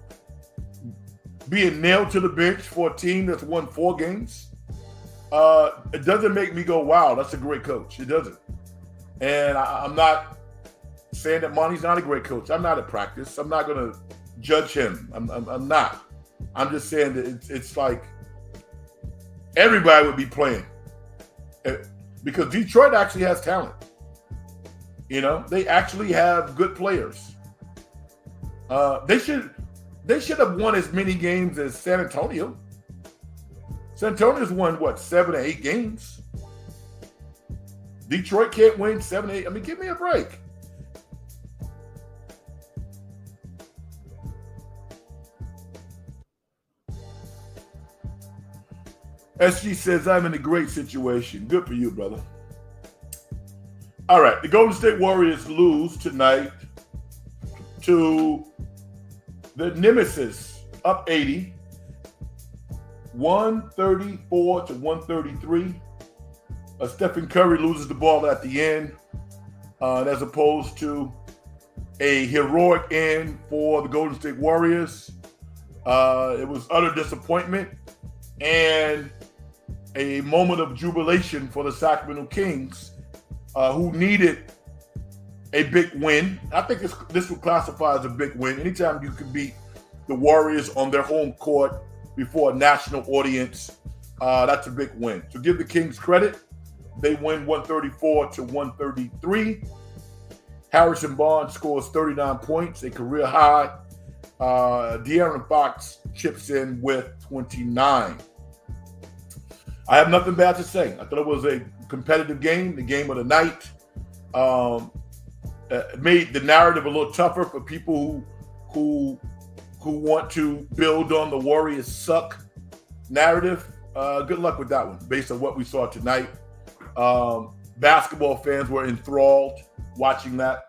being nailed to the bench for a team that's won 4 games, it doesn't make me go, wow, that's a great coach. It doesn't. And I'm not saying that Monty's not a great coach. I'm not at practice. I'm not going to judge him. I'm not. I'm just saying that it's like everybody would be playing because Detroit actually has talent. You know, they actually have good players. They should have won as many games as San Antonio. San Antonio's won, what, 7 or 8 games? Detroit can't win 7 or 8. I mean, give me a break. SG says, I'm in a great situation. Good for you, brother. All right, the Golden State Warriors lose tonight to the Nemesis, up 80, 134 to 133. Stephen Curry loses the ball at the end, as opposed to a heroic end for the Golden State Warriors. It was utter disappointment and a moment of jubilation for the Sacramento Kings, who needed a big win. I think this would classify as a big win. Anytime you can beat the Warriors on their home court before a national audience, that's a big win. So give the Kings credit. They win 134 to 133. Harrison Barnes scores 39 points, a career high. De'Aaron Fox chips in with 29. I have nothing bad to say. I thought it was a competitive game, the game of the night. It made the narrative a little tougher for people who want to build on the Warriors suck narrative. Good luck with that one, based on what we saw tonight. Basketball fans were enthralled watching that.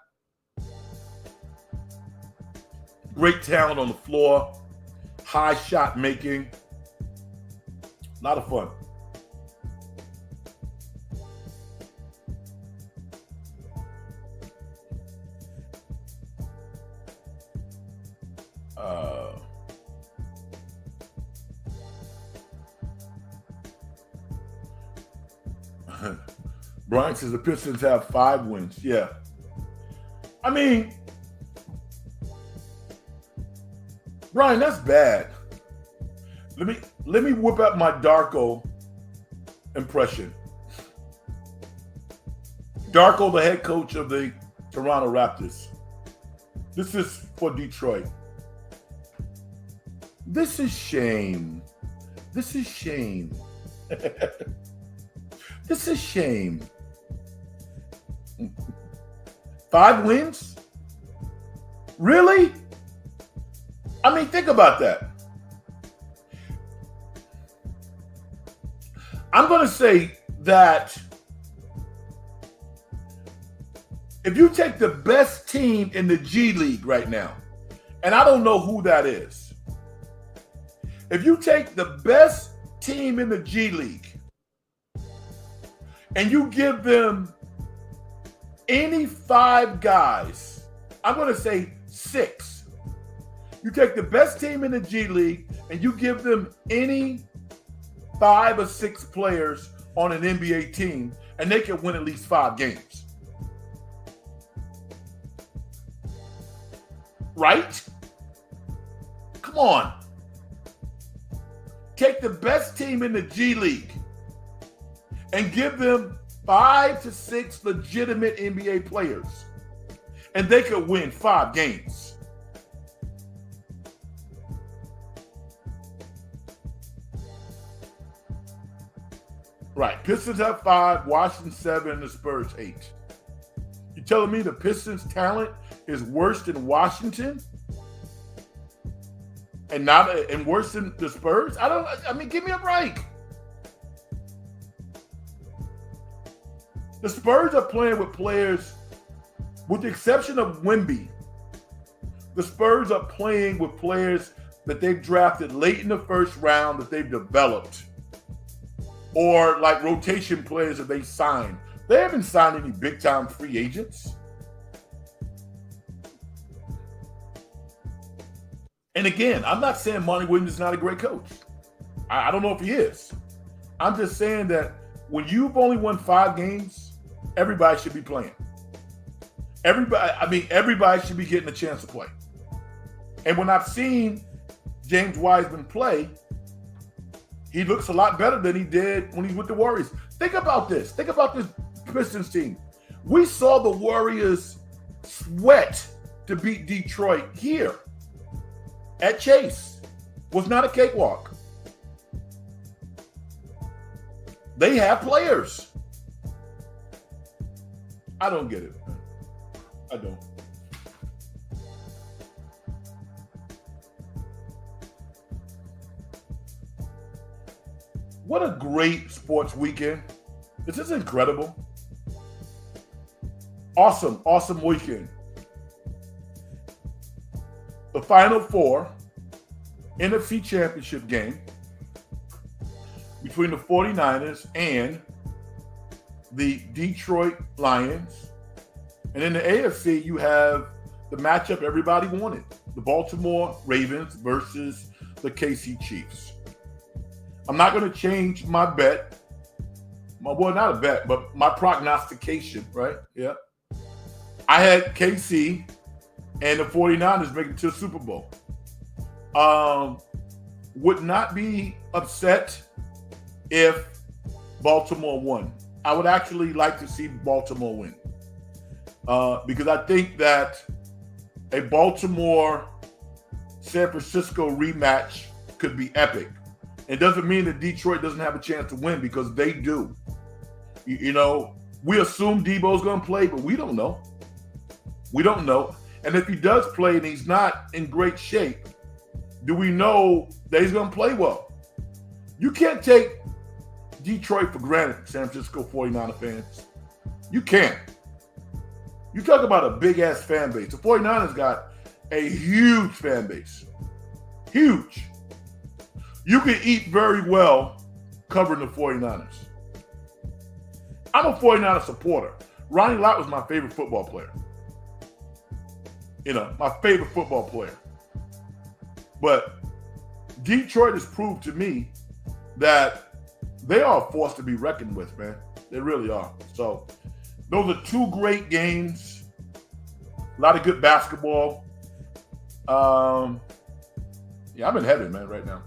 Great talent on the floor, high shot making, a lot of fun. Brian says the Pistons have 5 wins. Yeah. I mean, Brian, that's bad. Let me whip out my Darko impression. Darko, the head coach of the Toronto Raptors. This is for Detroit. This is shame. This is shame. This is shame. 5 wins? Really? I mean, think about that. I'm going to say that if you take the best team in the G League right now, and I don't know who that is, if you take the best team in the G League and you give them any 5 guys, I'm going to say 6. You take the best team in the G League and you give them any 5 or 6 players on an NBA team, and they can win at least 5 games. Right? Come on. Take the best team in the G League and give them 5 to 6 legitimate NBA players, and they could win 5 games. Right. Pistons have 5, Washington 7, and the Spurs 8. You telling me the Pistons' talent is worse than Washington, and worse than the Spurs? I mean, give me a break. The Spurs are playing with players, with the exception of Wemby. The Spurs are playing with players that they've drafted late in the first round that they've developed, or like rotation players that they signed. They haven't signed any big-time free agents. And again, I'm not saying Monty Williams is not a great coach. I don't know if he is. I'm just saying that when you've only won 5 games, everybody should be playing. Everybody should be getting a chance to play. And when I've seen James Wiseman play, he looks a lot better than he did when he's with the Warriors. Think about this. Think about this Pistons team. We saw the Warriors sweat to beat Detroit here at Chase. Was not a cakewalk. They have players. I don't get it. I don't. What a great sports weekend. This is incredible. Awesome weekend. The Final Four NFC Championship game between the 49ers and the Detroit Lions. And in the AFC, you have the matchup everybody wanted. The Baltimore Ravens versus the KC Chiefs. I'm not going to change my bet. Well, not a bet, but my prognostication, right? Yeah. I had KC and the 49ers making it to the Super Bowl. Would not be upset if Baltimore won. I would actually like to see Baltimore win. Because I think that a Baltimore-San Francisco rematch could be epic. It doesn't mean that Detroit doesn't have a chance to win, because they do. You know, we assume Debo's going to play, but we don't know. We don't know. And if he does play and he's not in great shape, do we know that he's going to play well? You can't take Detroit for granted, San Francisco 49er fans. You can't. You talk about a big-ass fan base. The 49ers got a huge fan base. Huge. You can eat very well covering the 49ers. I'm a 49er supporter. Ronnie Lott was my favorite football player. You know, my favorite football player. But Detroit has proved to me that they are a force to be reckoned with, man. They really are. So those are 2 great games. A lot of good basketball. Yeah, I'm in heaven, man, right now.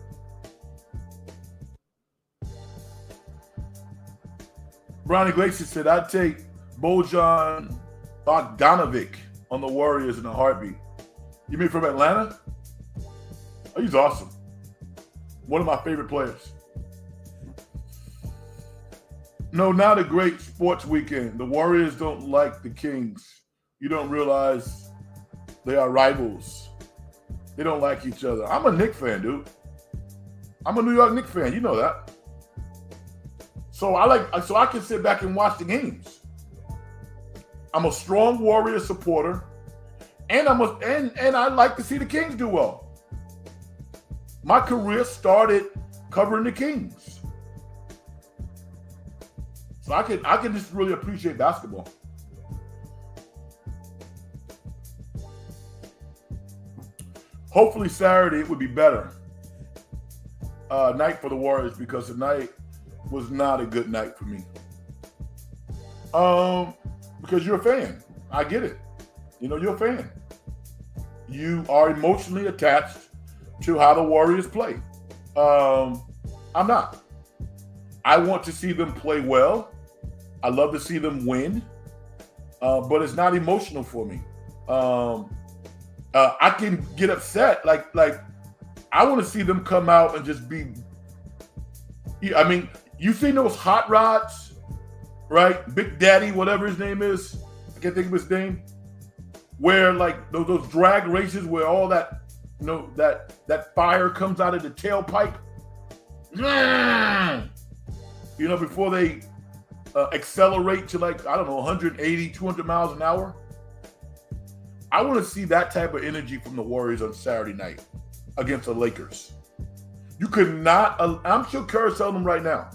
Ronnie Glacier said, I'd take Bojan Bogdanovic on the Warriors in a heartbeat. You mean from Atlanta? Oh, he's awesome. One of my favorite players. No, not a great sports weekend. The Warriors don't like the Kings. You don't realize they are rivals. They don't like each other. I'm a Knicks fan, dude. I'm a New York Knicks fan. You know that. So I can sit back and watch the games. I'm a strong Warrior supporter, and I like to see the Kings do well. My career started covering the Kings. So I can just really appreciate basketball. Hopefully Saturday it would be better night for the Warriors, because tonight was not a good night for me. Because you're a fan. I get it. You know, you're a fan. You are emotionally attached to how the Warriors play. I'm not. I want to see them play well. I love to see them win. But it's not emotional for me. I can get upset. Like I want to see them come out and just be. I mean, you seen those hot rods, right? Big Daddy, whatever his name is, I can't think of his name. Where like those drag races where all that that fire comes out of the tailpipe. Before they accelerate to like, I don't know, 180, 200 miles an hour. I want to see that type of energy from the Warriors on Saturday night against the Lakers. You could not, I'm sure Kerr's telling them right now.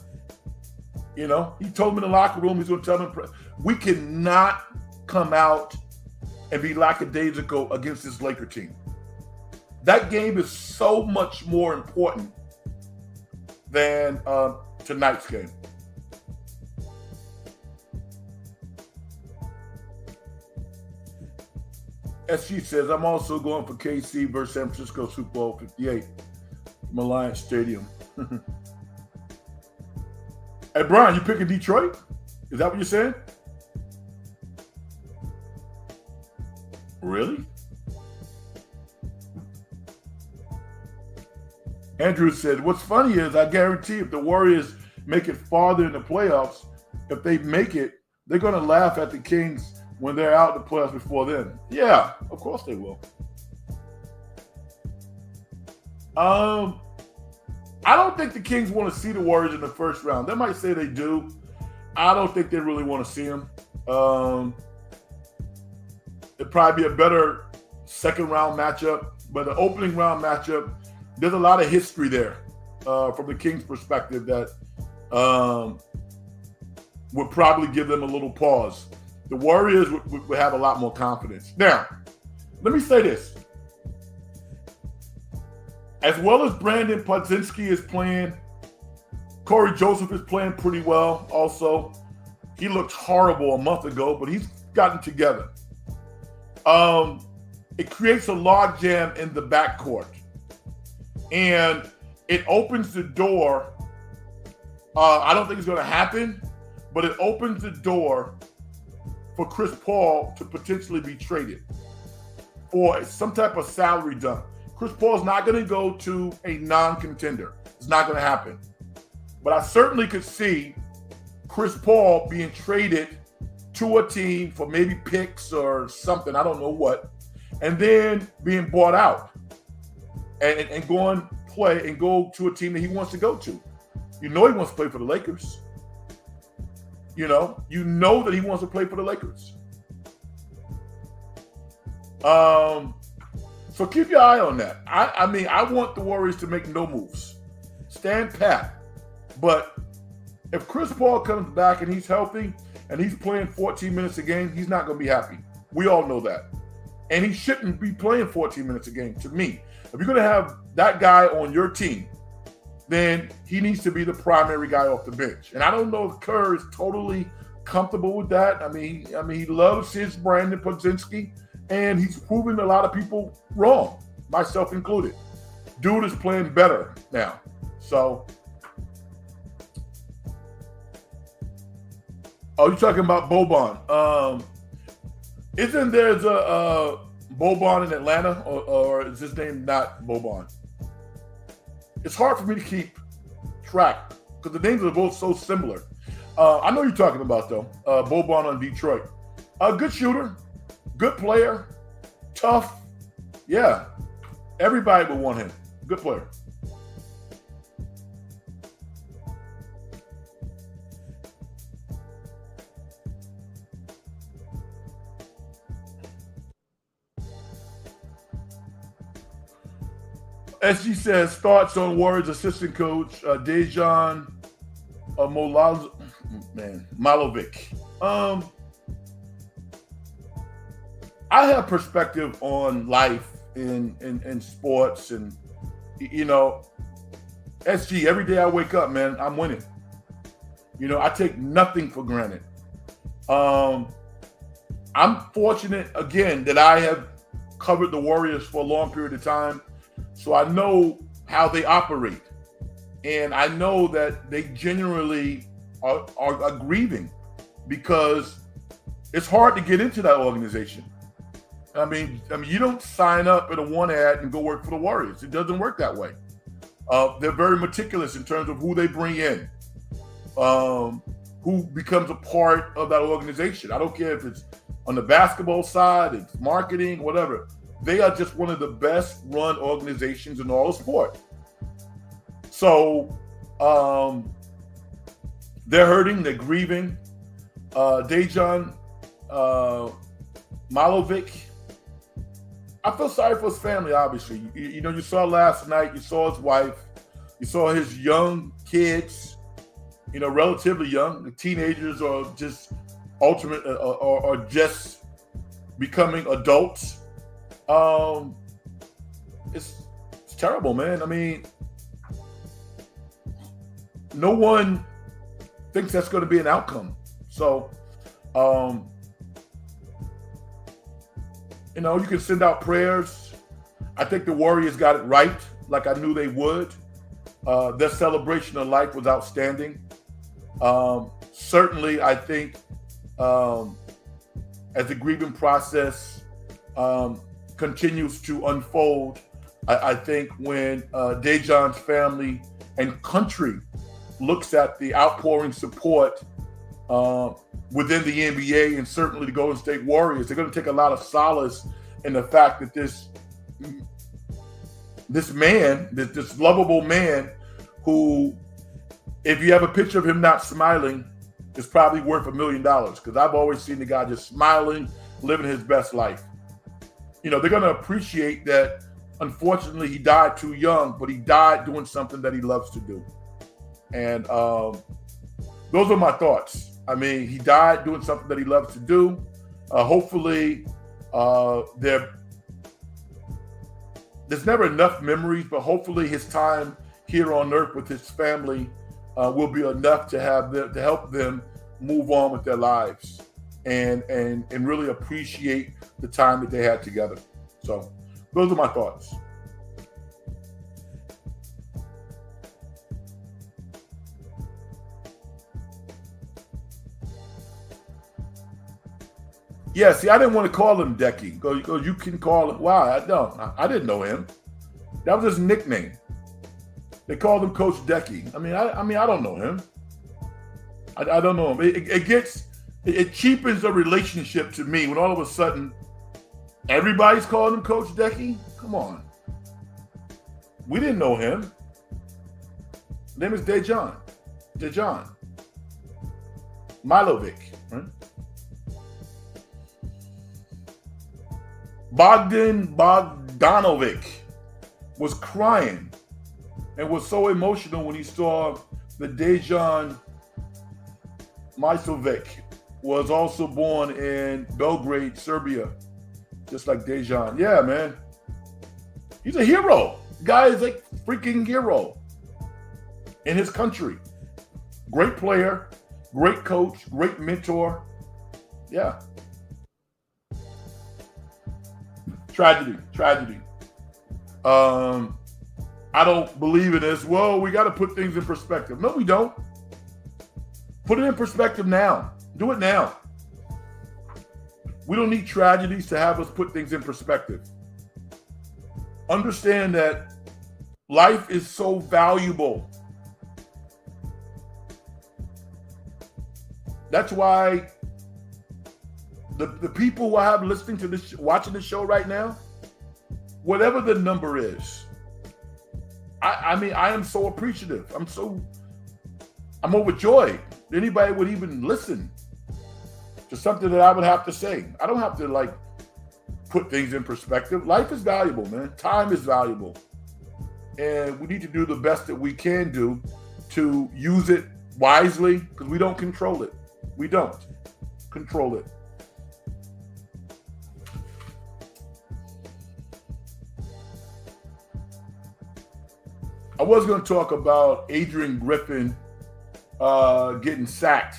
He told them in the locker room, he's going to tell them, we cannot come out and be lackadaisical against this Laker team. That game is so much more important than tonight's game. SG says, I'm also going for KC versus San Francisco Super Bowl 58 from Alliance Stadium. Hey, Brian, you picking Detroit? Is that what you're saying? Really? Andrew said, what's funny is I guarantee if the Warriors make it farther in the playoffs, if they make it, they're going to laugh at the Kings when they're out in the playoffs before then. Yeah, of course they will. I don't think the Kings want to see the Warriors in the first round. They might say they do. I don't think they really want to see them. It'd probably be a better second round matchup, but the opening round matchup, there's a lot of history there from the Kings' perspective that would probably give them a little pause. The Warriors would have a lot more confidence. Now, let me say this. As well as Brandon Podzinski is playing, Corey Joseph is playing pretty well also. He looked horrible a month ago, but he's gotten together. It creates a logjam in the backcourt. And it opens the door. I don't think it's going to happen, but it opens the door for Chris Paul to potentially be traded for some type of salary dump. Chris Paul's not going to go to a non-contender. It's not going to happen. But I certainly could see Chris Paul being traded to a team for maybe picks or something, I don't know what, and then being bought out and going play and go to a team that he wants to go to. He wants to play for the Lakers. You know that he wants to play for the Lakers. So keep your eye on that. I want the Warriors to make no moves. Stand pat. But if Chris Paul comes back and he's healthy and he's playing 14 minutes a game, he's not going to be happy. We all know that. And he shouldn't be playing 14 minutes a game, to me. If you're going to have that guy on your team, then he needs to be the primary guy off the bench. And I don't know if Kerr is totally comfortable with that. I mean, he loves his Brandon Podzinski, and he's proven a lot of people wrong, myself included. Dude is playing better now. So, you're talking about Boban. Isn't there a Boban in Atlanta, or is his name not Boban? It's hard for me to keep track because the names are both so similar. I know you're talking about, though, Boban on Detroit. A good shooter, good player, tough. Yeah, everybody would want him. Good player. SG says thoughts on Warriors assistant coach Dejan Malovic. I have perspective on life in sports, and SG, every day I wake up, man, I'm winning. I take nothing for granted. I'm fortunate again that I have covered the Warriors for a long period of time. So I know how they operate, and I know that they generally are grieving because it's hard to get into that organization. I mean, you don't sign up at a one ad and go work for the Warriors. It doesn't work that way. They're very meticulous in terms of who they bring in, who becomes a part of that organization. I don't care if it's on the basketball side, it's marketing, whatever. They are just one of the best run organizations in all of sport. So they're hurting, they're grieving. Dejan Malovic, I feel sorry for his family, obviously. You saw last night, you saw his wife, you saw his young kids, relatively young. The teenagers are just or just becoming adults. It's terrible, man. I mean, no one thinks that's going to be an outcome. So, you can send out prayers. I think the Warriors got it right, like I knew they would. Their celebration of life was outstanding. Certainly, I think as the grieving process continues to unfold, I think when Dejan's family and country looks at the outpouring support within the NBA and certainly the Golden State Warriors, they're going to take a lot of solace in the fact that this man, this lovable man, who, if you have a picture of him not smiling, is probably worth $1 million, because I've always seen the guy just smiling, living his best life. They're going to appreciate that. Unfortunately, he died too young, but he died doing something that he loves to do. And those are my thoughts. I mean, he died doing something that he loves to do. Hopefully, there's never enough memories, but hopefully his time here on earth with his family will be enough to help them move on with their lives and really appreciate the time that they had together. So those are my thoughts. Yeah, see, I didn't want to call him Decky because you can call him. Wow, I didn't know him. That was his nickname. They called him Coach Decky. I mean, I don't know him. I don't know him. It cheapens the relationship to me when all of a sudden everybody's calling him Coach Decky. Come on, we didn't know him. His name is Dejan Milovic. Right? Bogdan Bogdanovic was crying and was so emotional when he saw that Dejan Milovic was also born in Belgrade, Serbia, just like Dejan. Yeah, man. He's a hero. Guy is like freaking hero in his country. Great player, great coach, great mentor. Yeah. Tragedy. I don't believe in this. Well, we got to put things in perspective. No, we don't. Put it in perspective now. Do it now. We don't need tragedies to have us put things in perspective. Understand that life is so valuable. That's why the people who I have listening to this, watching this show right now, whatever the number is, I mean, I am so appreciative. I'm overjoyed that anybody would even listen to something that I would have to say. I don't have to put things in perspective. Life is valuable, man. Time is valuable. And we need to do the best that we can do to use it wisely, because we don't control it. We don't control it. I was going to talk about Adrian Griffin getting sacked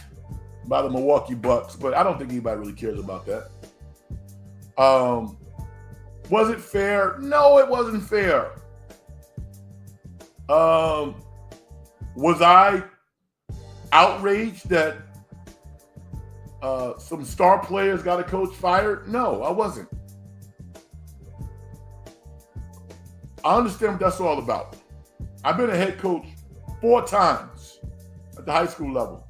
by the Milwaukee Bucks, but I don't think anybody really cares about that. Was it fair? No, it wasn't fair. Was I outraged that some star players got a coach fired? No, I wasn't. I understand what that's all about. I've been a head coach 4 times at the high school level.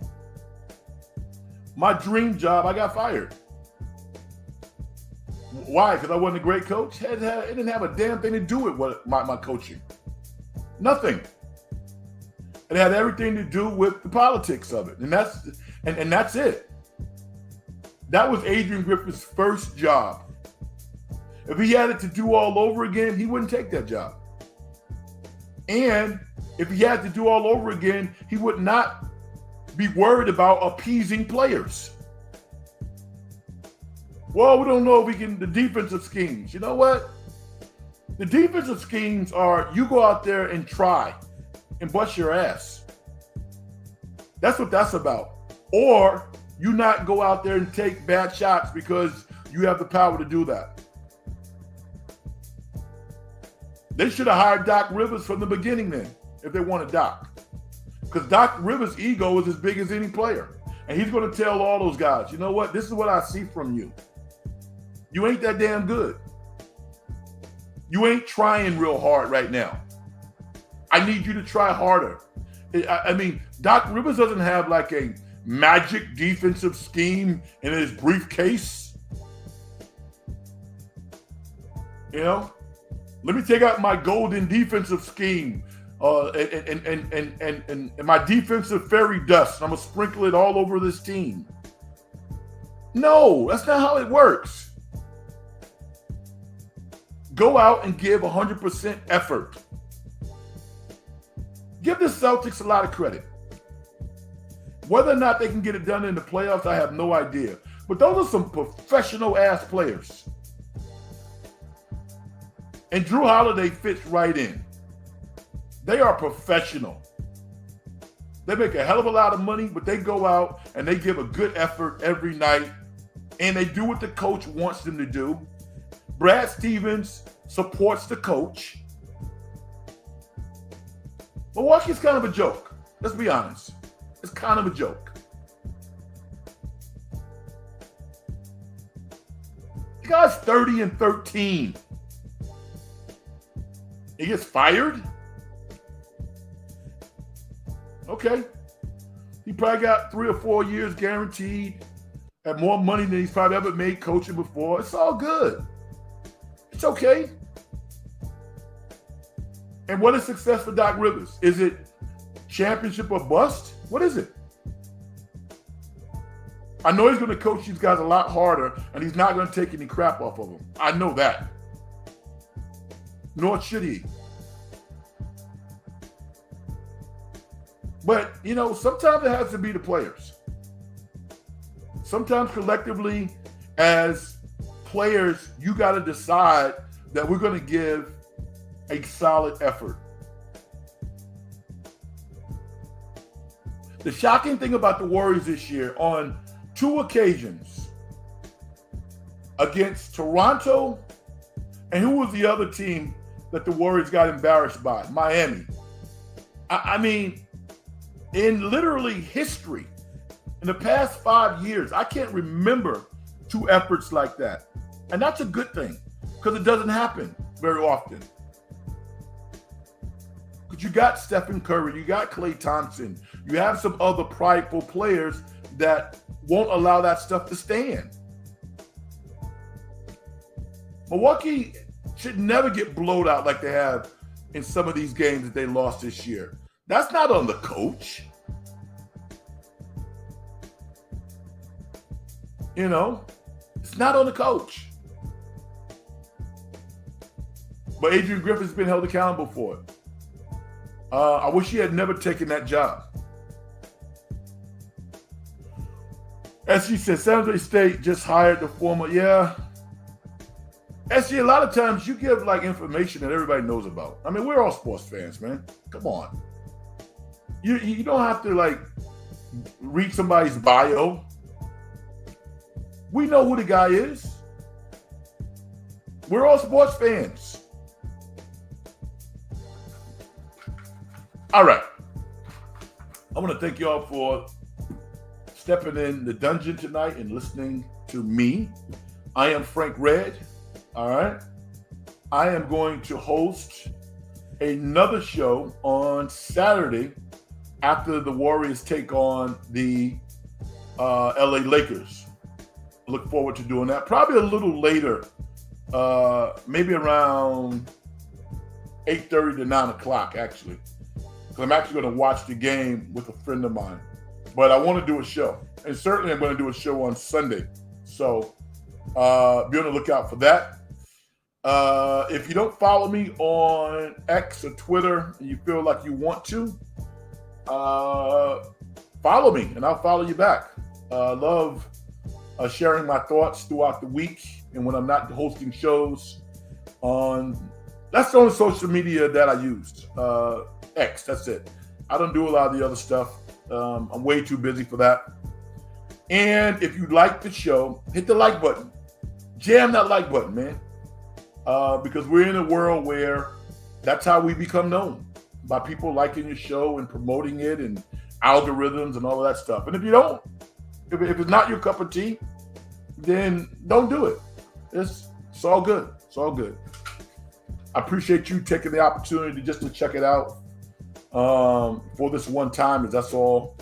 My dream job, I got fired. Why? Because I wasn't a great coach? It didn't have a damn thing to do with my coaching. Nothing. It had everything to do with the politics of it. And that's it. That was Adrian Griffith's first job. If he had it to do all over again, he wouldn't take that job. And if he had to do all over again, he would not be worried about appeasing players. Well, we don't know if we can, the defensive schemes. You know what? The defensive schemes are you go out there and try and bust your ass. That's what that's about. Or you not go out there and take bad shots because you have the power to do that. They should have hired Doc Rivers from the beginning then, if they wanted Doc. Because Doc Rivers' ego is as big as any player. And he's going to tell all those guys, you know what? This is what I see from you. You ain't that damn good. You ain't trying real hard right now. I need you to try harder. I mean, Doc Rivers doesn't have like a magic defensive scheme in his briefcase. You know? Let me take out my golden defensive scheme and my defensive fairy dust. I'm going to sprinkle it all over this team. No, that's not how it works. Go out and give 100% effort. Give the Celtics a lot of credit. Whether or not they can get it done in the playoffs, I have no idea. But those are some professional-ass players. And Drew Holiday fits right in. They are professional. They make a hell of a lot of money, but they go out and they give a good effort every night. And they do what the coach wants them to do. Brad Stevens supports the coach. Milwaukee's kind of a joke. Let's be honest. It's kind of a joke. The guy's 30-13. He gets fired? Okay. He probably got 3 or 4 years guaranteed. Had more money than he's probably ever made coaching before. It's all good. It's okay. And what is success for Doc Rivers? Is it championship or bust? What is it? I know he's going to coach these guys a lot harder, and he's not going to take any crap off of them. I know that. Nor should he. But, you know, sometimes it has to be the players. Sometimes collectively, as players, you got to decide that we're going to give a solid effort. The shocking thing about the Warriors this year, on 2 occasions, against Toronto, and who was the other team that the Warriors got embarrassed by? Miami. I mean, in literally history, in the past 5 years, I can't remember 2 efforts like that. And that's a good thing, because it doesn't happen very often. Because you got Stephen Curry, you got Klay Thompson, you have some other prideful players that won't allow that stuff to stand. Milwaukee should never get blowed out like they have in some of these games that they lost this year. That's not on the coach. You know, it's not on the coach. But Adrian Griffith's been held accountable for it. I wish he had never taken that job. SG said, San Jose State just hired the former, yeah. SG, a lot of times you give like information that everybody knows about. I mean, we're all sports fans, man. Come on. You don't have to like read somebody's bio. We know who the guy is. We're all sports fans. All right. I want to thank y'all for stepping in the dungeon tonight and listening to me. I am Frank Red. All right. I am going to host another show on Saturday after the Warriors take on the LA Lakers. Look forward to doing that. Probably a little later maybe around 8:30 to 9 o'clock, actually. Because I'm actually going to watch the game with a friend of mine. But I want to do a show. And certainly I'm going to do a show on Sunday. So be on the lookout for that. If you don't follow me on X or Twitter and you feel like you want to, follow me and I'll follow you back. Love sharing my thoughts throughout the week and when I'm not hosting shows that's the only social media that I use. X, that's it. I don't do a lot of the other stuff. I'm way too busy for that. And if you like the show, hit the like button. Jam that like button, man. Because we're in a world where that's how we become known, by people liking your show and promoting it and algorithms and all of that stuff. And if you don't, if it's not your cup of tea, then don't do it. It's all good. It's all good. I appreciate you taking the opportunity just to check it out for this one time, as that's all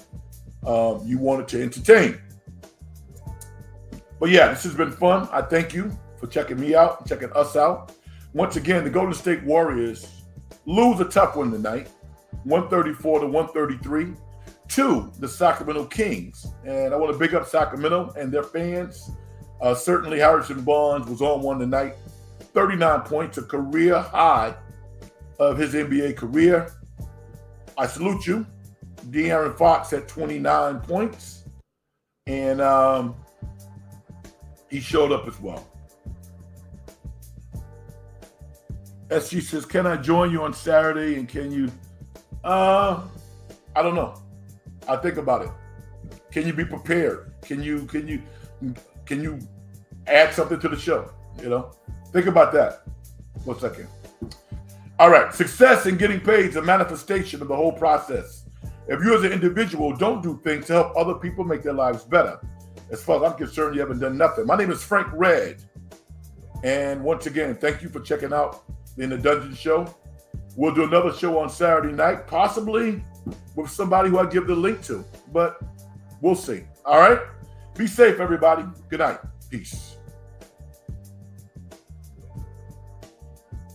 you wanted to entertain. But yeah, this has been fun. I thank you for checking me out and checking us out. Once again, the Golden State Warriors lose a tough one tonight, 134 to 133 to the Sacramento Kings. And I want to big up Sacramento and their fans. Certainly Harrison Barnes was on one tonight. 39 points, a career high of his NBA career. I salute you. De'Aaron Fox had 29 points. And he showed up as well. SG says, can I join you on Saturday? And can you, I don't know. I'll think about it. Can you be prepared? Can you add something to the show? Think about that. 1 second. All right. Success in getting paid is a manifestation of the whole process. If you as an individual don't do things to help other people make their lives better, as far as I'm concerned, you haven't done nothing. My name is Frank Red. And once again, thank you for checking out the In the Dungeon show. We'll do another show on Saturday night, possibly with somebody who I give the link to, but we'll see. All right. Be safe, everybody. Good night. Peace.